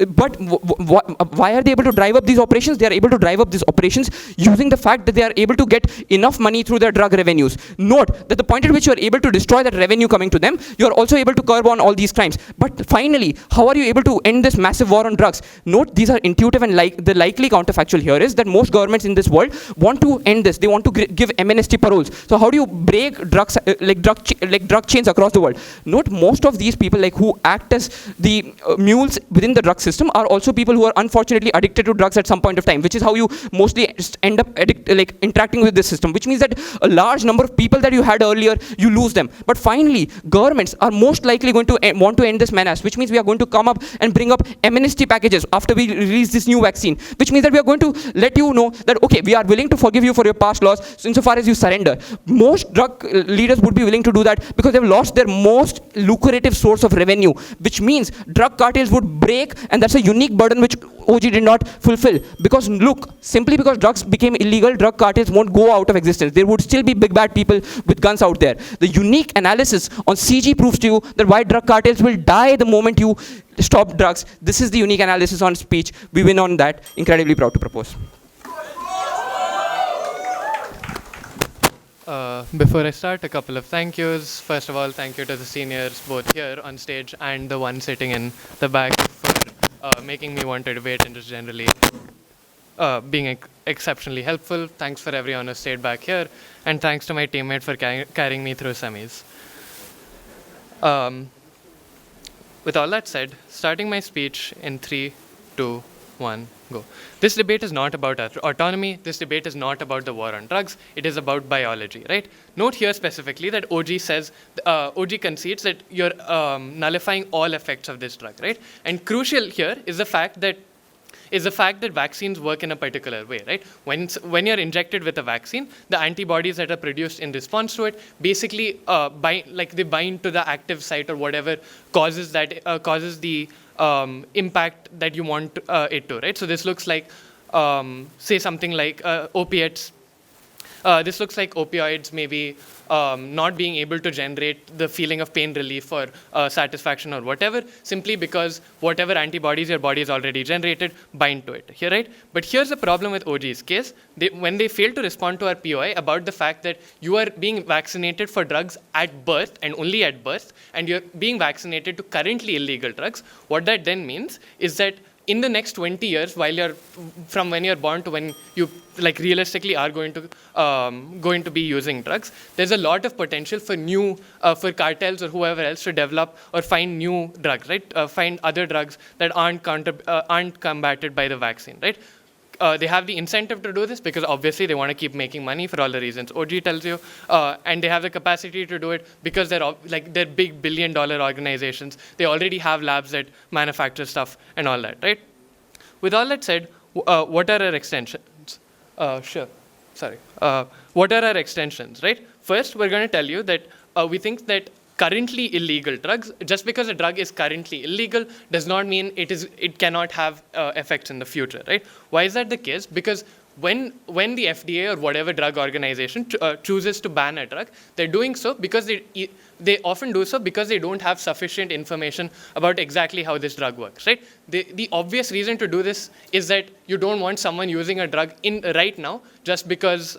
But why are they able to drive up these operations? They are able to drive up these operations using the fact that they are able to get enough money through their drug revenues. Note that the point at which you are able to destroy that revenue coming to them, you are also able to curb on all these crimes. But finally, how are you able to end this massive war on drugs? Note, these are intuitive, and the likely counterfactual here is that most governments in this world want to end this. They want to give amnesty paroles. So how do you break drugs, drug chains across the world? Note, most of these people who act as the mules within the drug system are also people who are unfortunately addicted to drugs at some point of time, which is how you mostly end up interacting with this system, which means that a large number of people that you had earlier, you lose them. But finally, governments are most likely going to want to end this menace, which means we are going to come up and bring up amnesty packages after we release this new vaccine, which means that we are going to let you know that, okay, we are willing to forgive you for your past laws insofar as you surrender. Most drug leaders would be willing to do that because they've lost their most lucrative source of revenue, which means drug cartels would break, and that's a unique burden which OG did not fulfill. Because look, simply because drugs became illegal, drug cartels won't go out of existence. There would still be big bad people with guns out there. The unique analysis on CG proves to you that why drug cartels will die the moment you stop drugs. This is the unique analysis on speech. We win on that. Incredibly proud to propose. Before I start, a couple of thank yous. First of all, thank you to the seniors, both here on stage and the one sitting in the back, for making me want to debate and just generally being exceptionally helpful. Thanks for everyone who stayed back here. And thanks to my teammate for carrying me through semis. With all that said, starting my speech in 3, 2, 1, go. This debate is not about autonomy. This debate is not about the war on drugs. It is about biology, right? Note here specifically that OG concedes that you're nullifying all effects of this drug, right? And crucial here is the fact that vaccines work in a particular way, right? When you're injected with a vaccine, the antibodies that are produced in response to it basically they bind to the active site or whatever causes the impact that you want it to, right? So this looks like, say something like opiates. This looks like opioids maybe not being able to generate the feeling of pain relief or satisfaction or whatever, simply because whatever antibodies your body has already generated bind to it, here, right? But here's the problem with OG's case. When they fail to respond to our POI about the fact that you are being vaccinated for drugs at birth and only at birth, and you're being vaccinated to currently illegal drugs, what that then means is that in the next 20 years, from when you're born to when you realistically are going to be using drugs, there's a lot of potential for cartels or whoever else to develop or find new drugs, right? Find other drugs that aren't combated by the vaccine, right? They have the incentive to do this because obviously they want to keep making money for all the reasons OG tells you, and they have the capacity to do it because they're big billion-dollar organizations. They already have labs that manufacture stuff and all that, right? With all that said, what are our extensions? What are our extensions, right? First, we're going to tell you that we think that currently illegal drugs, just because a drug is currently illegal does not mean it cannot have effects in the future, right? Why is that the case? Because when the FDA or whatever drug organization chooses to ban a drug, they're doing so because they often do so because they don't have sufficient information about exactly how this drug works, right? The obvious reason to do this is that you don't want someone using a drug right now just because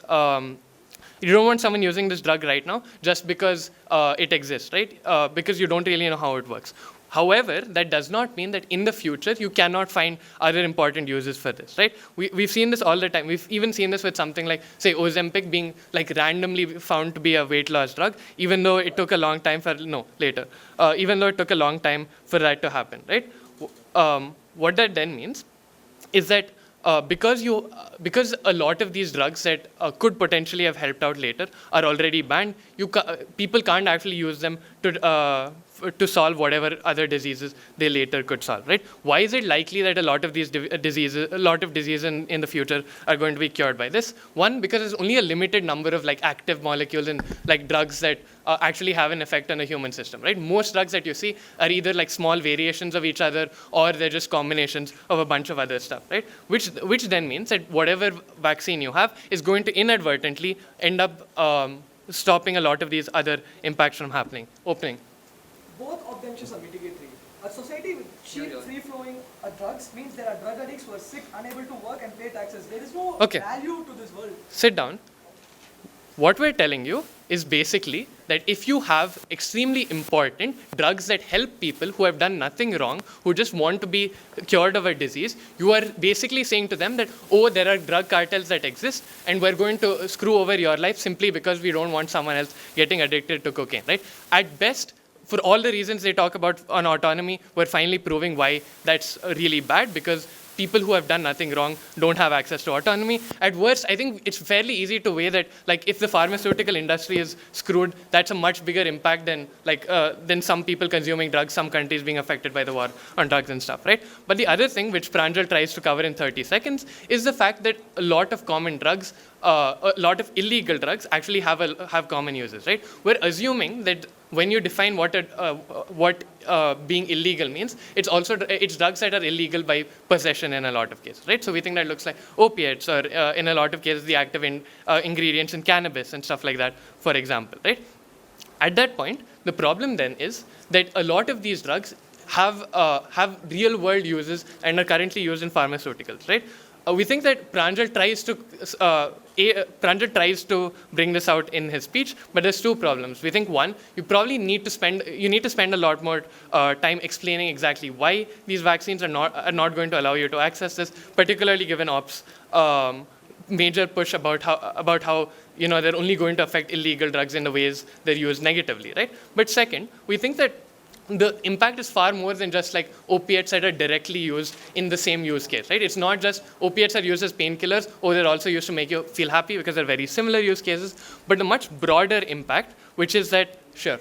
you don't want someone using this drug right now just because it exists, right? Because you don't really know how it works. However, that does not mean that in the future you cannot find other important uses for this, right? We've seen this all the time. We've even seen this with something like, say, Ozempic being randomly found to be a weight loss drug, even though it took a long time even though it took a long time for that to happen, right? What that then means is that because a lot of these drugs that could potentially have helped out later are already banned, people can't actually use them to solve whatever other diseases they later could solve, right? Why is it likely that a lot of these diseases in the future are going to be cured by this? One, because there's only a limited number of active molecules and drugs that actually have an effect on the human system, right? Most drugs that you see are either small variations of each other or they're just combinations of a bunch of other stuff, right? Which then means that whatever vaccine you have is going to inadvertently end up stopping a lot of these other impacts from happening. Both of them just are mitigatory. A society with cheap, free-flowing drugs means there are drug addicts who are sick, unable to work and pay taxes. There is no Okay. value to this world. Sit down. What we're telling you is basically that if you have extremely important drugs that help people who have done nothing wrong, who just want to be cured of a disease, you are basically saying to them that, oh, there are drug cartels that exist and we're going to screw over your life simply because we don't want someone else getting addicted to cocaine, right? At best, for all the reasons they talk about on autonomy, we're finally proving why that's really bad, because people who have done nothing wrong don't have access to autonomy. At worst, I think it's fairly easy to weigh that, like, if the pharmaceutical industry is screwed, that's a much bigger impact than some people consuming drugs, some countries being affected by the war on drugs and stuff, right? But the other thing, which Pranjal tries to cover in 30 seconds, is the fact that a lot of common drugs, a lot of illegal drugs actually have common uses, right? We're assuming that when you define what being illegal means, it's drugs that are illegal by possession in a lot of cases, right? So we think that looks like opiates, or in a lot of cases the active ingredients in cannabis and stuff like that, for example, right? At that point, the problem then is that a lot of these drugs have real world uses and are currently used in pharmaceuticals, right? We think that Pranjal tries to bring this out in his speech, but there's two problems. We think, one, you need to spend a lot more time explaining exactly why these vaccines are not going to allow you to access this, particularly given Ops' major push about how they're only going to affect illegal drugs in the ways they're used negatively, right? But second, we think that the impact is far more than just like opiates that are directly used in the same use case, right? It's not just opiates are used as painkillers, or they're also used to make you feel happy, because they're very similar use cases, but a much broader impact, which is that, sure.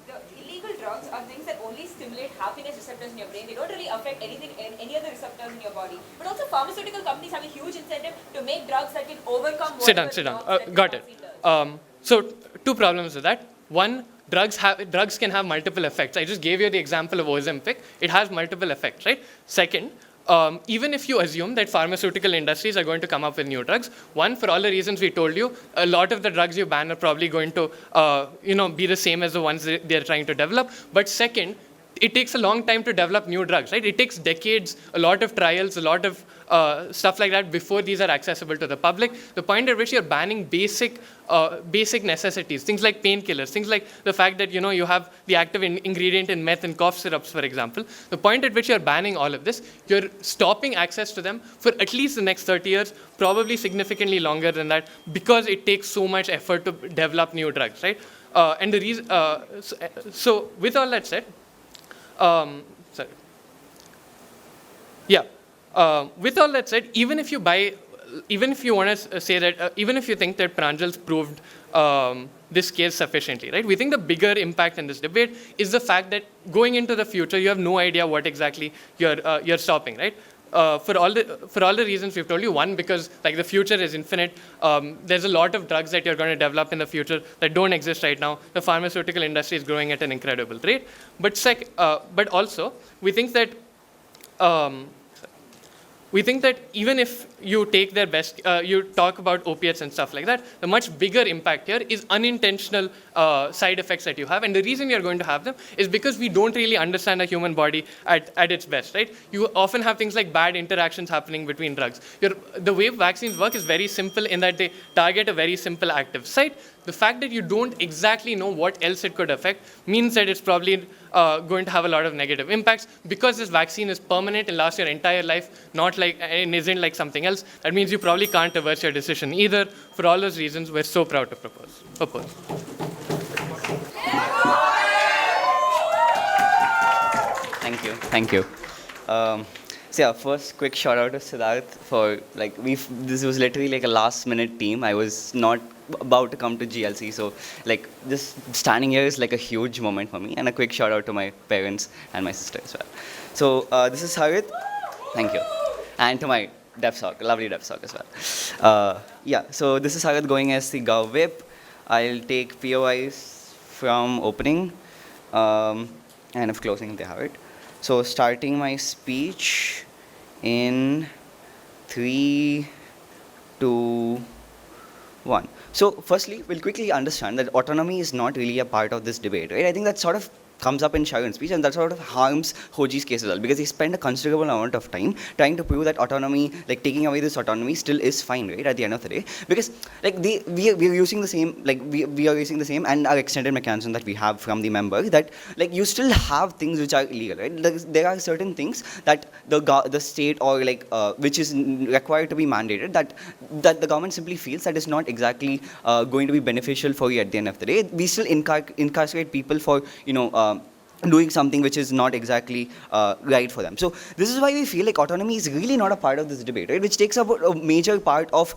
The illegal drugs are things that only stimulate happiness receptors in your brain. They don't really affect any other receptors in your body. But also pharmaceutical companies have a huge incentive to make drugs that can overcome Sit down. Got it. So two problems with that. One, drugs can have multiple effects. I just gave you the example of Ozempic. It has multiple effects, right? Second, even if you assume that pharmaceutical industries are going to come up with new drugs, one, for all the reasons we told you, a lot of the drugs you ban are probably going to be the same as the ones they're trying to develop. But second, it takes a long time to develop new drugs, right? It takes decades, a lot of trials, a lot of stuff like that before these are accessible to the public. The point at which you're banning basic necessities, things like painkillers, things like the fact that you have the active ingredient in meth and cough syrups, for example. The point at which you're banning all of this, you're stopping access to them for at least the next 30 years, probably significantly longer than that, because it takes so much effort to develop new drugs, right? And the reason, so with all that said, with all that said, even if you want to say that, even if you think that Pranjal's proved this case sufficiently, right? We think the bigger impact in this debate is the fact that going into the future, you have no idea what exactly you're stopping, right? For all the reasons we've told you. One, because like the future is infinite. There's a lot of drugs that you're going to develop in the future that don't exist right now. The pharmaceutical industry is growing at an incredible rate. But also, we think that even if you take their best, you talk about opiates and stuff like that, the much bigger impact here is unintentional side effects that you have. And the reason you're going to have them is because we don't really understand the human body at its best, right? You often have things like bad interactions happening between drugs. The way vaccines work is very simple in that they target a very simple active site. The fact that you don't exactly know what else it could affect means that it's probably going to have a lot of negative impacts. Because this vaccine is permanent and lasts your entire life, and isn't like something else, that means you probably can't reverse your decision either. For all those reasons, we're so proud to propose. Thank you. So yeah, first quick shout out to Siddharth for this was literally like a last minute team. I was not about to come to GLC, so like just standing here is like a huge moment for me, and a quick shout out to my parents and my sister as well. So this is Harith, thank you, and to my lovely deaf sock as well. Yeah, so this is Harith going as the Gov Whip. I'll take POIs from opening, and if closing they have it. So starting my speech in 3, 2, 1. So firstly, we'll quickly understand that autonomy is not really a part of this debate, right? I think that's sort of comes up in Sharun's speech, and that sort of harms Hoji's case as well, because he spent a considerable amount of time trying to prove that autonomy, like taking away this autonomy, still is fine, right? At the end of the day, because like we are using the same, like we are using the same and our extended mechanism that we have from the member, that like you still have things which are illegal, right? There are certain things that the state or like which is required to be mandated, that the government simply feels that is not exactly going to be beneficial for you at the end of the day. We still incarcerate people for doing something which is not exactly right for them. So this is why we feel like autonomy is really not a part of this debate, right? Which takes up a major part of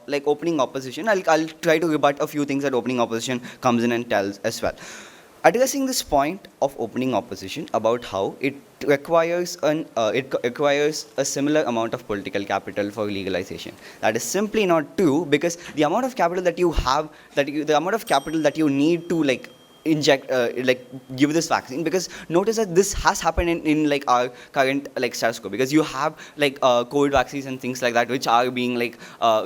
like opening opposition. I'll try to rebut a few things that opening opposition comes in and tells as well. Addressing this point of opening opposition about how it requires a similar amount of political capital for legalization. That is simply not true, because the amount of capital that you have, the amount of capital that you need to like inject, give this vaccine, because notice that this has happened in like our current like status quo, because you have like COVID vaccines and things like that which are being like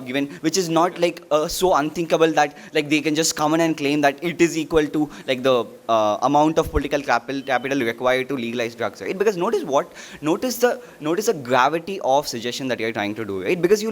given, which is not like so unthinkable that like they can just come in and claim that it is equal to like the amount of political capital required to legalize drugs, right? Because notice the gravity of suggestion that you're trying to do, right? Because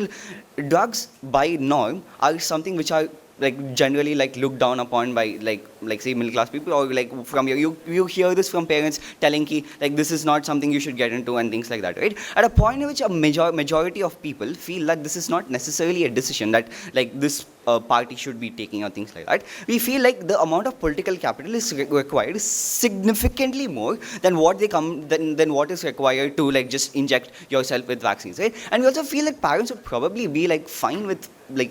drugs by norm are something which are like generally like looked down upon by like say middle class people, or like from you hear this from parents telling ki like this is not something you should get into and things like that, right? At a point in which a majority of people feel that this is not necessarily a decision that like this party should be taking or things like that, we feel like the amount of political capital is required is significantly more than what than what is required to like just inject yourself with vaccines, right? And we also feel like parents would probably be like fine with like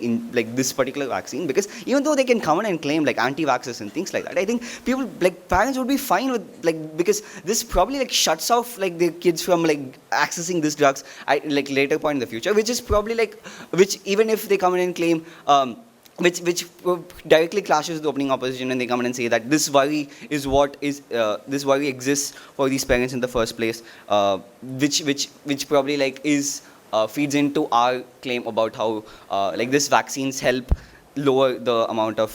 this particular vaccine, because even though they can come in and claim like anti-vaxxers and things like that, I think people like parents would be fine with like, because this probably like shuts off like their kids from like accessing these drugs at like later point in the future, which is probably like, which even if they come in and claim which directly clashes with the opening opposition, and they come in and say that this worry is what is this worry exists for these parents in the first place, which probably like is feeds into our claim about how like this vaccines help lower the amount of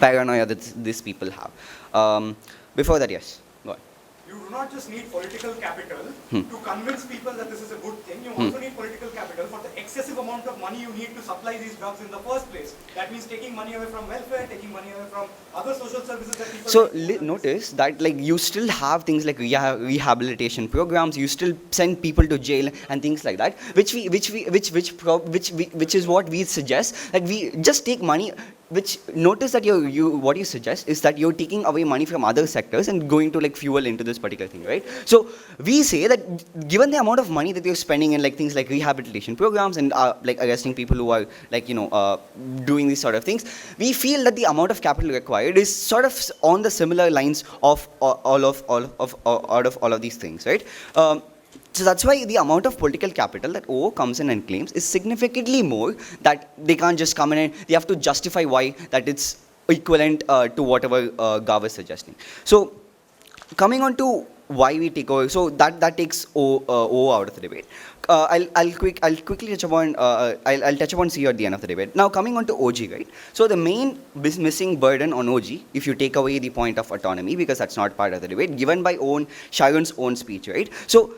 paranoia that these people have. Before that, yes. You do not just need political capital to convince people that this is a good thing. You also need political capital for the excessive amount of money you need to supply these drugs in the first place. That means taking money away from welfare, taking money away from other social services that people. So notice that like you still have things like rehabilitation programs. You still send people to jail and things like that, which is what we suggest, that we just take money. Which notice that what you suggest is that you're taking away money from other sectors and going to like fuel into this particular thing, right? So we say that given the amount of money that you're spending in like things like rehabilitation programs and like arresting people who are like doing these sort of things, we feel that the amount of capital required is sort of on the similar lines of all of these things, right? So that's why the amount of political capital that O comes in and claims is significantly more, that they can't just come in and they have to justify why that it's equivalent to whatever Gav is suggesting. So coming on to why we take over, so that takes O out of the debate. I'll quickly touch upon I'll touch upon C at the end of the debate. Now coming on to OG, right? So the main missing burden on OG, if you take away the point of autonomy, because that's not part of the debate, given by Sharun's own speech, right? So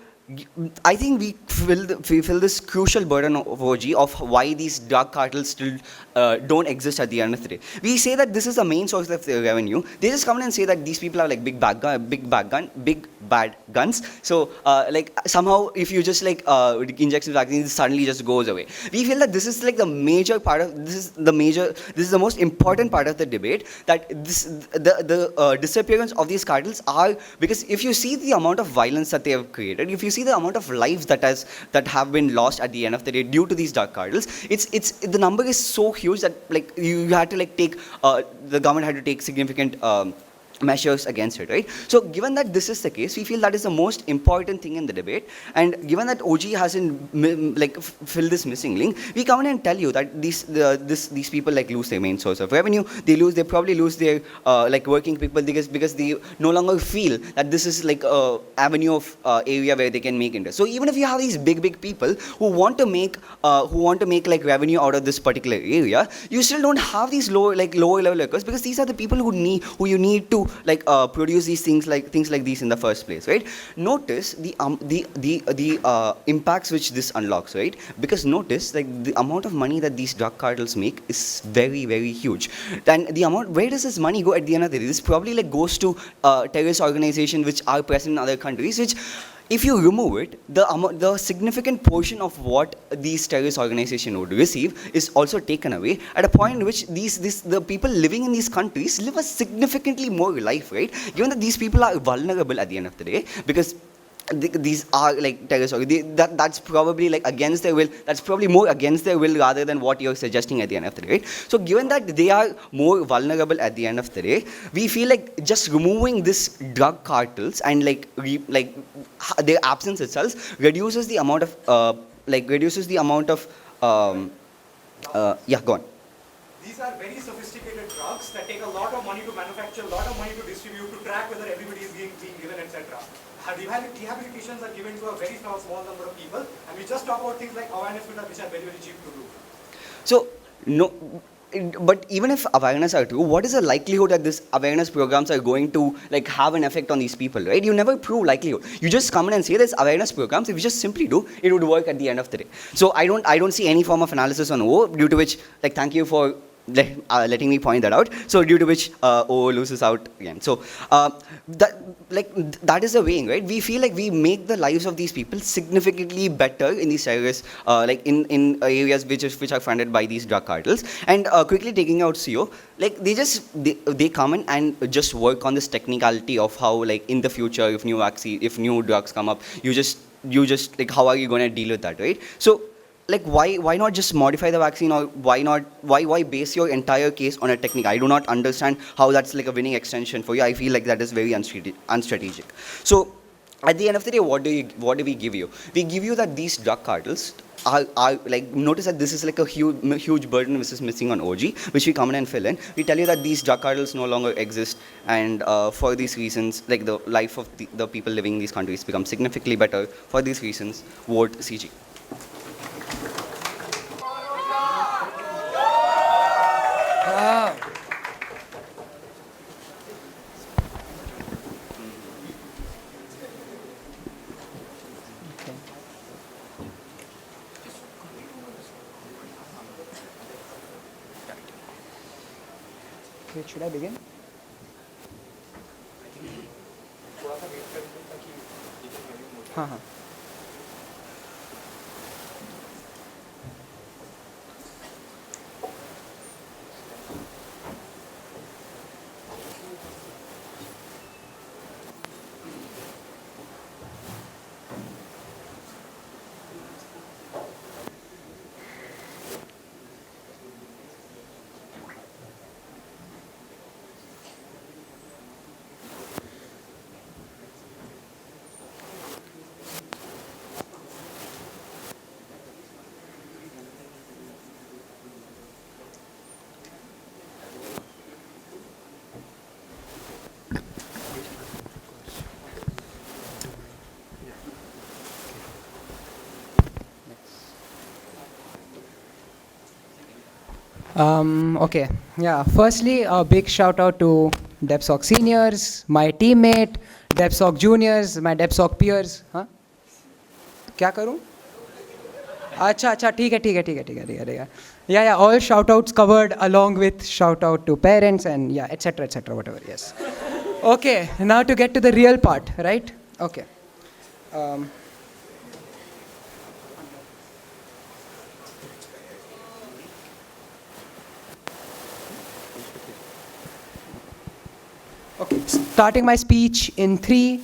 I think we feel this crucial burden of OG of why these drug cartels still don't exist at the end of the day. We say that this is the main source of their revenue. They just come in and say that these people are like big bad guns. So like somehow if you just like inject the vaccine, it suddenly just goes away. We feel that this is like the major part of this is the most important part of the debate, that the disappearance of these cartels are, because if you see the amount of violence that they have created, if you see the amount of lives that have been lost at the end of the day due to these drug cartels, it's the number is so huge that like you had to like take the government had to take significant measures against it, right? So given that this is the case, we feel that is the most important thing in the debate, and given that OG hasn't like filled this missing link, we come in and tell you that these people like lose their main source of revenue. They probably lose their like working people, because they no longer feel that this is like a avenue of area where they can make interest. So even if you have these big people who want to make like revenue out of this particular area, you still don't have these lower level workers, because these are the people who you need to like produce these things like these in the first place, right? Notice the impacts which this unlocks, right? Because notice like the amount of money that these drug cartels make is very, very huge. And the amount, where does this money go at the end of the day? This probably like goes to terrorist organizations which are present in other countries, which if you remove it, the significant portion of what these terrorist organizations would receive is also taken away at a point in which the people living in these countries live a significantly more life, right? Given that these people are vulnerable at the end of the day, because these are like terrorists, that's probably like against their will, that's probably more against their will rather than what you're suggesting at the end of the day, right? So given that they are more vulnerable at the end of the day, we feel like just removing this drug cartels and like their absence itself reduces the amount of yeah, go on. These are very sophisticated drugs that take a lot of money to manufacture, a lot of money to distribute, to track whether everybody is being given, etc. Rehabilitations are given to a very small number of people, and we just talk about things like awareness which are very, very cheap to do. So, no, but even if awareness are true, what is the likelihood that this awareness programs are going to like have an effect on these people, right? You never prove likelihood. You just come in and say there's awareness programs. If you just simply do, it would work at the end of the day. So I don't see any form of analysis on O, due to which, like, thank you for letting me point that out. So due to which O loses out again. So that is the weighing, right? We feel like we make the lives of these people significantly better in these areas, like in areas which are funded by these drug cartels. And quickly taking out CO, like they come in and just work on this technicality of how, like, in the future, if new drugs come up, you just like, how are you going to deal with that, right? So like, why not just modify the vaccine, or why base your entire case on a technique? I do not understand how that's like a winning extension for you. I feel like that is very unstrategic. So at the end of the day, what do we give you? We give you that these drug cartels are like, notice that this is like a huge burden which is missing on OG, which we come in and fill in. We tell you that these drug cartels no longer exist, and for these reasons, like, the life of the people living in these countries becomes significantly better. For these reasons, vote CG. Wait, should I begin? हाँ. Okay, yeah. Firstly, a big shout out to DepSoc seniors, my teammate, DepSoc juniors, my DepSoc peers. हाँ? क्या करूँ? अच्छा, ठीक है. Yeah. All shout outs covered, along with shout out to parents and yeah, etc. Whatever. Yes. Okay. Now to get to the real part, right? Okay. Okay, starting my speech in 3,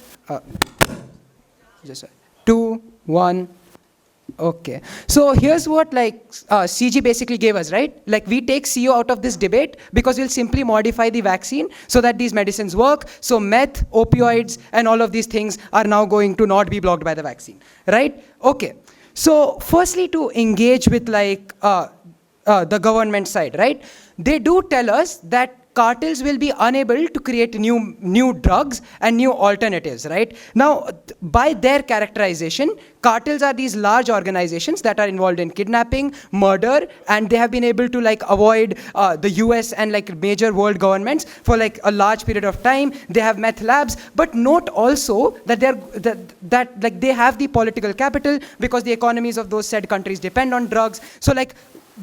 2, 1. Okay, so here's what CG basically gave us, right? Like, we take CO out of this debate because we'll simply modify the vaccine so that these medicines work. So meth, opioids, and all of these things are now going to not be blocked by the vaccine, right? Okay, so firstly, to engage with the government side, right? They do tell us that cartels will be unable to create new drugs and new alternatives, right? Now, by their characterization, cartels are these large organizations that are involved in kidnapping, murder, and they have been able to like avoid the US and like major world governments for like a large period of time. They have meth labs, but note also that like they have the political capital because the economies of those said countries depend on drugs. So like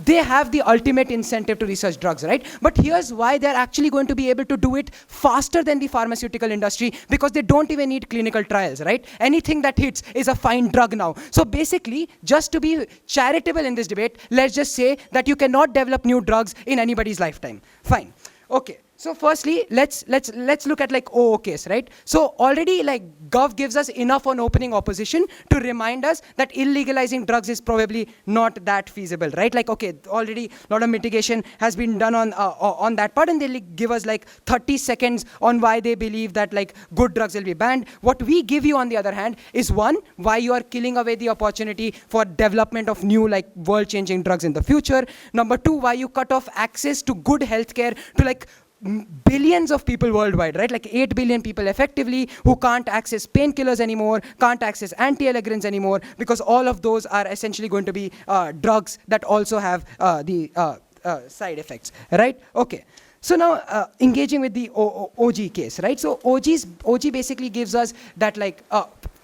they have the ultimate incentive to research drugs, right? But here's why they're actually going to be able to do it faster than the pharmaceutical industry, because they don't even need clinical trials, right? Anything that hits is a fine drug now. So basically, just to be charitable in this debate, let's just say that you cannot develop new drugs in anybody's lifetime. Fine. Okay. So firstly, let's look at like OO case, right? So already like Gov gives us enough on opening opposition to remind us that illegalizing drugs is probably not that feasible, right? Like, okay, already a lot of mitigation has been done on that part, and they give us like 30 seconds on why they believe that like good drugs will be banned. What we give you on the other hand is one, why you are killing away the opportunity for development of new like world-changing drugs in the future. Number two, why you cut off access to good healthcare to like billions of people worldwide, right? Like 8 billion people effectively who can't access painkillers anymore, can't access anti-allegrins anymore, because all of those are essentially going to be drugs that also have the side effects, right? Okay. So now engaging with the OG case, right? So OG basically gives us that like,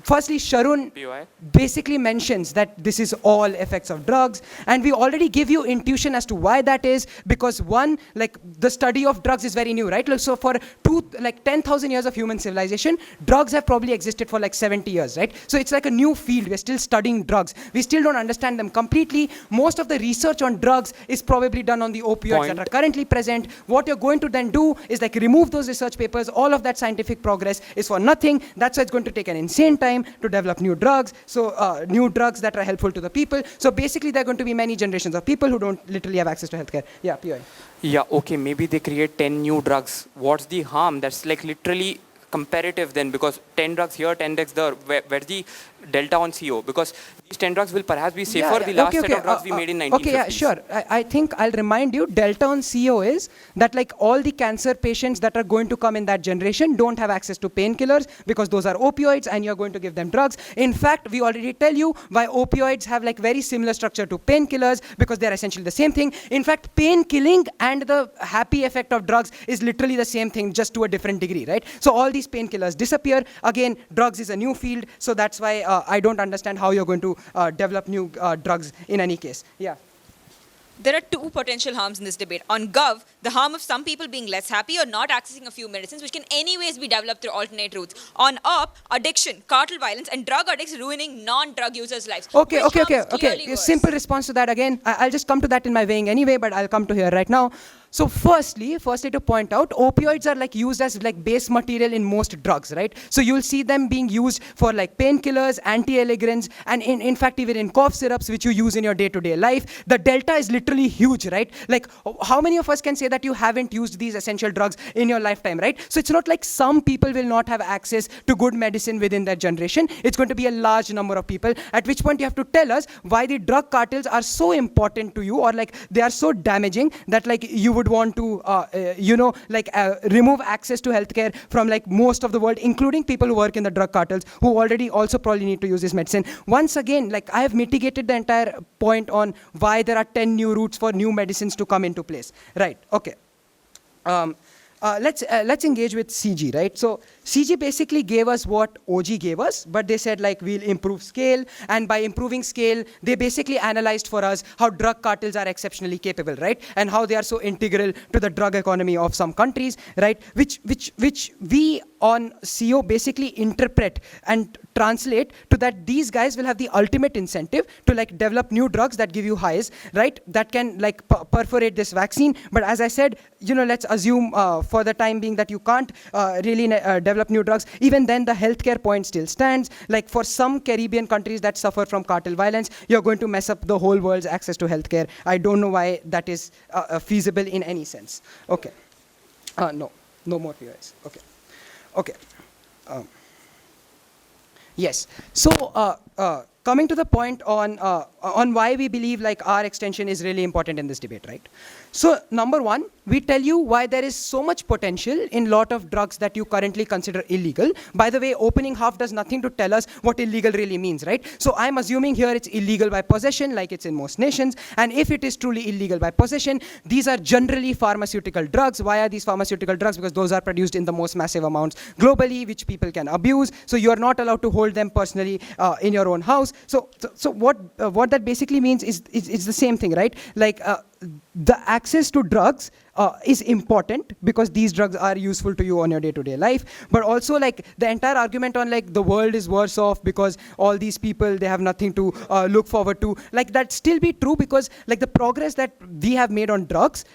firstly, Sharun basically mentions that this is all effects of drugs, and we already give you intuition as to why that is, because one, like the study of drugs is very new, right? So for 10,000 years of human civilization, drugs have probably existed for like 70 years, right? So it's like a new field. We're still studying drugs. We still don't understand them completely. Most of the research on drugs is probably done on the opioids that are currently present. What you're going to then do is like remove those research papers. All of that scientific progress is for nothing. That's why it's going to take an insane time to develop new drugs, so new drugs that are helpful to the people. So basically, there are going to be many generations of people who don't literally have access to healthcare. Yeah, POI. Yeah, okay, maybe they create 10 new drugs. What's the harm? That's like literally comparative then, because 10 drugs here, 10 drugs there. Where's the delta on CO? Because these 10 drugs will perhaps be safer the last set of drugs we made in 1950s. Okay, yeah, sure. I think I'll remind you, delta on CO is that like all the cancer patients that are going to come in that generation don't have access to painkillers because those are opioids and you're going to give them drugs. In fact, we already tell you why opioids have like very similar structure to painkillers, because they're essentially the same thing. In fact, pain killing and the happy effect of drugs is literally the same thing, just to a different degree, right? So all these painkillers disappear. Again, drugs is a new field, so that's why I don't understand how you're going to develop new drugs in any case. Yeah. There are two potential harms in this debate. On Gov, the harm of some people being less happy or not accessing a few medicines, which can anyways be developed through alternate routes. On Op, addiction, cartel violence, and drug addicts ruining non-drug users' lives. Okay. Simple response to that again. I'll just come to that in my weighing anyway, but I'll come to here right now. So firstly to point out, opioids are like used as like base material in most drugs, right? So you'll see them being used for like painkillers, anti-allegrins, and in fact even in cough syrups, which you use in your day-to-day life. The delta is literally huge, right? Like how many of us can say that you haven't used these essential drugs in your lifetime, right? So it's not like some people will not have access to good medicine within their generation. It's going to be a large number of people, at which point you have to tell us why the drug cartels are so important to you, or like they are so damaging that like you would want to, remove access to healthcare from like most of the world, including people who work in the drug cartels, who already also probably need to use this medicine. Once again, like I have mitigated the entire point on why there are 10 new routes for new medicines to come into place. Right, okay. Let's engage with CG, right? So CG basically gave us what OG gave us, but they said like we'll improve scale, and by improving scale, they basically analyzed for us how drug cartels are exceptionally capable, right? And how they are so integral to the drug economy of some countries, right? Which we on CO basically interpret and translate to that these guys will have the ultimate incentive to like develop new drugs that give you highs, right? That can like perforate this vaccine. But as I said, let's assume for the time being that you can't really develop new drugs. Even then, the healthcare point still stands. Like for some Caribbean countries that suffer from cartel violence, you're going to mess up the whole world's access to healthcare. I don't know why that is feasible in any sense. Okay. No more POIs. Okay. Yes. So coming to the point on why we believe like our extension is really important in this debate, right? So number one, we tell you why there is so much potential in lot of drugs that you currently consider illegal. By the way, opening half does nothing to tell us what illegal really means, right? So I'm assuming here it's illegal by possession, like it's in most nations. And if it is truly illegal by possession, these are generally pharmaceutical drugs. Why are these pharmaceutical drugs? Because those are produced in the most massive amounts globally, which people can abuse. So you are not allowed to hold them personally in your own house. So what that basically means is the same thing, right? Like the access to drugs is important because these drugs are useful to you on your day-to-day life. But also like the entire argument on like the world is worse off because all these people, they have nothing to look forward to. Like that still be true because like the progress that we have made on drugs,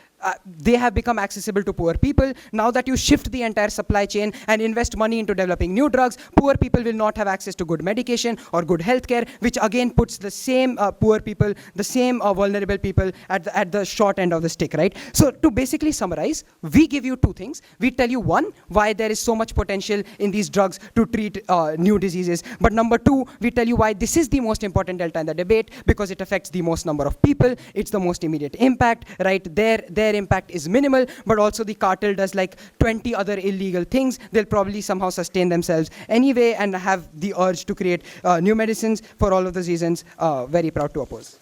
they have become accessible to poor people. Now that you shift the entire supply chain and invest money into developing new drugs, poor people will not have access to good medication or good healthcare, which again puts the same poor people, the same vulnerable people at the short end of the stick, right? So to basically summarize, we give you two things. We tell you one, why there is so much potential in these drugs to treat new diseases. But number two, we tell you why this is the most important delta in the debate because it affects the most number of people. It's the most immediate impact, right? Their impact is minimal, but also the cartel does like 20 other illegal things. They'll probably somehow sustain themselves anyway and have the urge to create new medicines. For all of those reasons, very proud to oppose.